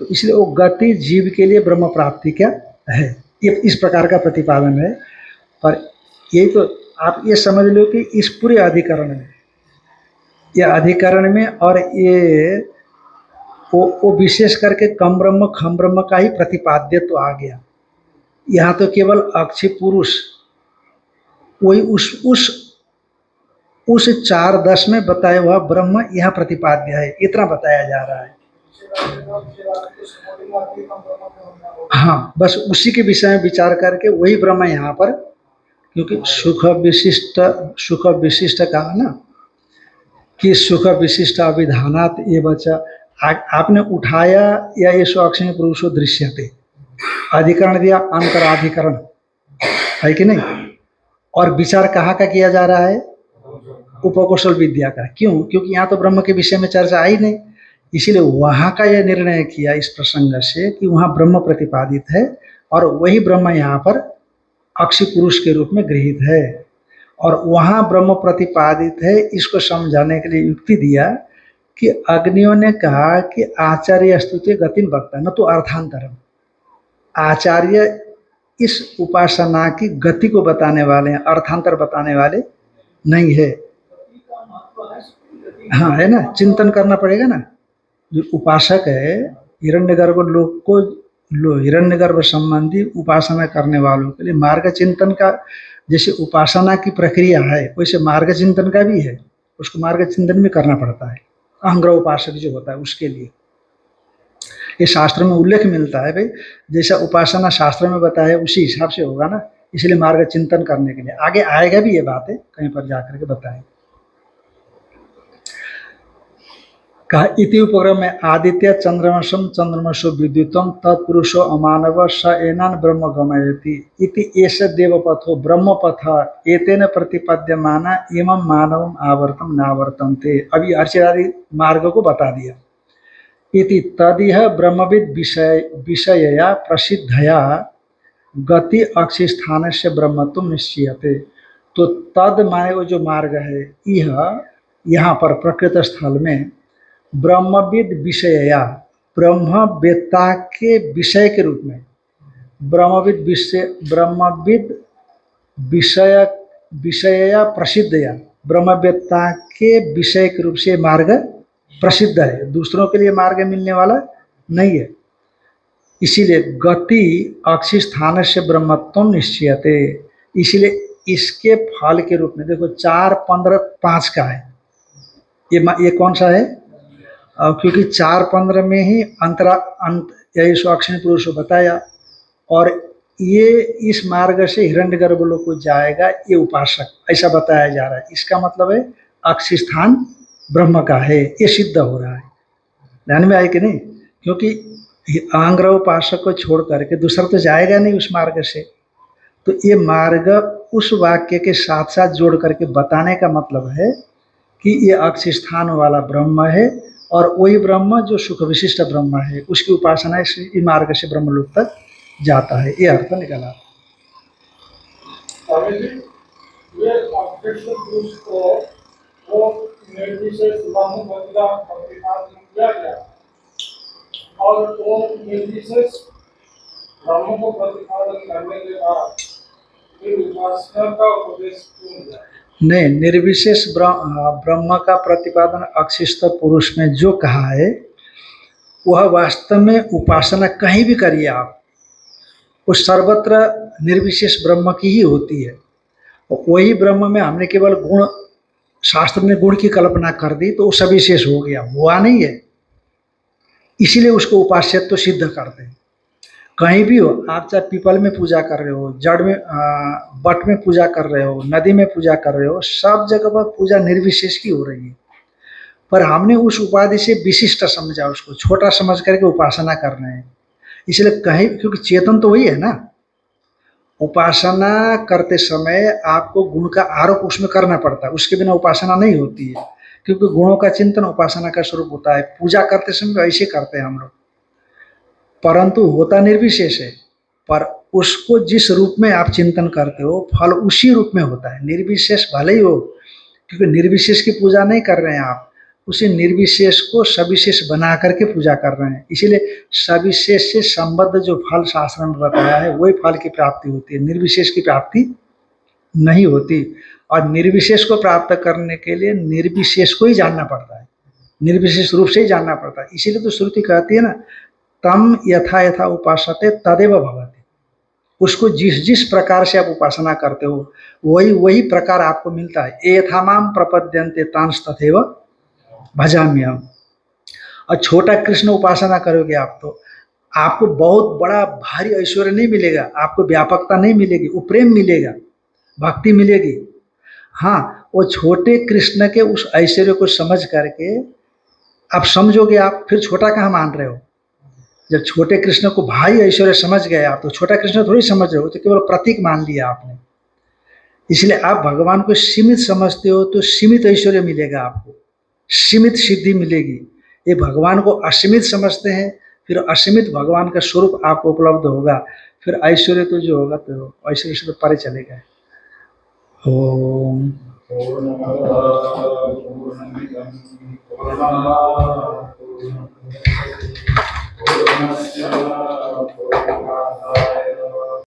तो इसलिए वो गति जीव के लिए ब्रह्म प्राप्ति क्या है, ये इस प्रकार का प्रतिपादन है। पर यही तो आप ये समझ लो कि इस पूरे अधिकरण में, यह अधिकरण में, और ये वो विशेष करके कम ब्रह्म खम ब्रह्म का ही प्रतिपाद्य तो आ गया। यहाँ तो केवल अक्षी पुरुष वही उस 4:10 में बताया हुआ ब्रह्म यहाँ प्रतिपाद्य है, इतना बताया जा रहा है। हाँ, बस उसी के विषय में विचार करके वही ब्रह्म यहाँ पर, क्योंकि सुख विशिष्ट कहा ना कि सुख विशिष्ट अभिधानात ये बचा, आपने उठाया या ये स्वाक्षी पुरुषो दृश्यते, अधिकरण दिया अंतराधिकरण है कि नहीं, और विचार कहाँ का किया जा रहा है, उपकौशल विद्या का। क्यों? क्योंकि यहाँ तो ब्रह्म के विषय में चर्चा आई नहीं, इसीलिए वहाँ का यह निर्णय किया इस प्रसंग से कि वहाँ ब्रह्म प्रतिपादित है और वही ब्रह्म यहाँ पर अक्षी पुरुष के रूप में गृहीत है, और वहाँ ब्रह्म प्रतिपादित है। इसको समझाने के लिए युक्ति दिया कि अग्नियों ने कहा कि आचार्य स्तुति गतिम वक्ता न तो अर्थांतरम, आचार्य इस उपासना की गति को बताने वाले हैं, अर्थांतर बताने वाले नहीं है। हाँ है ना, चिंतन करना पड़ेगा ना। जो उपासक है हिरण्यगर्भ लोक को, हिरण्यगर्भ संबंधी उपासना करने वालों के लिए मार्ग चिंतन का, जैसे उपासना की प्रक्रिया है वैसे मार्ग चिंतन का भी है, उसको मार्ग चिंतन भी करना पड़ता है। अहंग्रह उपासक जो होता है उसके लिए ये शास्त्र में उल्लेख मिलता है भाई, जैसा उपासना शास्त्र में बताया उसी हिसाब से होगा ना, इसलिए मार्ग चिंतन करने के लिए आगे आएगा भी ये बातें, कहीं पर जाकर के बताएं। कहा इति उपक्रम में आदित्य चंद्रमसम चंद्रमसो विद्युतम तत्पुरुषो अमानव स एनान ब्रह्म गमयति इति एष देवपथो ब्रह्मपथ एतेन प्रतिपद्यमाना एवं मानवम आवर्तम नावर्तन्ते। अभी अर्चिरादि मार्ग को बता दिया। इति तदिह ब्रह्मविद विषयया प्रसिद्धया गति अक्षि स्थान से ब्रह्मत्व निश्चयते। तो तद माने वो जो मार्ग है, यह यहाँ पर प्रकृत स्थल में ब्रह्मविद विषयया, ब्रह्मवेत्ता के विषय के रूप में, ब्रह्मविद विषयया प्रसिद्धया, ब्रह्मवेत्ता के विषय के रूप से मार्ग प्रसिद्ध है, दूसरों के लिए मार्ग मिलने वाला नहीं है। इसीलिए गति अक्षि स्थान से ब्रह्मत्व निश्चयते, इसीलिए इसके फल के रूप में देखो 4, 15, 5 का है, ये कौन सा है? क्योंकि 4, 15 में ही यही स्वाक्षिणी पुरुष बताया, और ये इस मार्ग से हिरण्यगर्भ लोक को जाएगा ये उपासक, ऐसा बताया जा रहा है। इसका मतलब है अक्षि स्थान ब्रह्म का है, ये सिद्ध हो रहा है। ध्यान में आए कि नहीं? क्योंकि अहंग्रह उपासक को छोड़ करके दूसरा तो जाएगा नहीं उस मार्ग से, तो ये मार्ग उस वाक्य के साथ साथ जोड़ करके बताने का मतलब है कि ये अक्षि स्थान वाला ब्रह्म है, और वही ब्रह्म जो सुख विशिष्ट ब्रह्म है उसकी उपासना इस मार्ग से ब्रह्मलोक तक जाता है, ये अर्थ निकला। और वो निर्विशेष ब्रह्म को प्रतिपादन करने के बाद फिर उपासना का उपदेश क्यों दिया? नहीं, निर्विशेष ब्रह्म का प्रतिपादन अक्षिस्त पुरुष में जो कहा है वह वास्तव में उपासना कहीं भी करिए आप, उस सर्वत्र निर्विशेष ब्रह्म की ही होती है। और वही ब्रह्म में हमने केवल गुण, शास्त्र ने गुण की कल्पना कर दी तो वो सविशेष हो गया, हुआ नहीं है। इसीलिए उसको उपास्यत्व तो सिद्ध करते हैं। कहीं भी हो, आप चाहे पीपल में पूजा कर रहे हो, जड़ में बट में पूजा कर रहे हो, नदी में पूजा कर रहे हो, सब जगह पर पूजा निर्विशेष की हो रही है। पर हमने उस उपाधि से विशिष्ट समझा, उसको छोटा समझ करके उपासना कर रहे हैं। इसलिए कहीं, क्योंकि चेतन तो वही है ना। उपासना करते समय आपको गुण का आरोप उसमें करना पड़ता है, उसके बिना उपासना नहीं होती है। क्योंकि गुणों का चिंतन उपासना का स्वरूप होता है। पूजा करते समय ऐसे करते हैं हम लोग, परंतु होता निर्विशेष है। पर उसको जिस रूप में आप चिंतन करते हो, फल उसी रूप में होता है। निर्विशेष भले ही हो, क्योंकि निर्विशेष की पूजा नहीं कर रहे हैं आप, उसी निर्विशेष को सविशेष बना करके पूजा कर रहे हैं। इसीलिए सविशेष से संबद्ध जो फल शास्त्र में बताया है, वही फल की प्राप्ति होती है, निर्विशेष की प्राप्ति नहीं होती। और निर्विशेष को प्राप्त करने के लिए निर्विशेष को ही जानना पड़ता है, निर्विशेष रूप से ही जानना पड़ता है। इसीलिए तो श्रुति कहती है ना, तम यथा यथा उपासते तदेव भवति। उसको जिस जिस प्रकार से आप उपासना करते हो, वही वही प्रकार आपको मिलता है। यथा माम प्रपद्यन्ते तांस तथैव भजाम्यहम्। और छोटा कृष्ण उपासना करोगे आप, तो आपको बहुत बड़ा भारी ऐश्वर्य नहीं मिलेगा, आपको व्यापकता नहीं मिलेगी, वो प्रेम मिलेगा, भक्ति मिलेगी। हाँ, वो छोटे कृष्ण के उस ऐश्वर्य को समझ करके आप समझोगे, आप फिर छोटा कहाँ मान रहे हो। जब छोटे कृष्ण को भारी ऐश्वर्य समझ गए आप, तो छोटा कृष्ण थोड़ी समझ रहे हो, तो केवल प्रतीक मान लिया आपने। इसलिए आप भगवान को सीमित समझते हो तो सीमित ऐश्वर्य मिलेगा आपको, सीमित सिद्धि मिलेगी। ये भगवान को असीमित समझते हैं, फिर असीमित भगवान का स्वरूप आपको उपलब्ध होगा। फिर ऐश्वर्य तो जो होगा, तो ऐश्वर्य से तो परे चलेगा। ओम पूर्णस्य पूर्णमादाय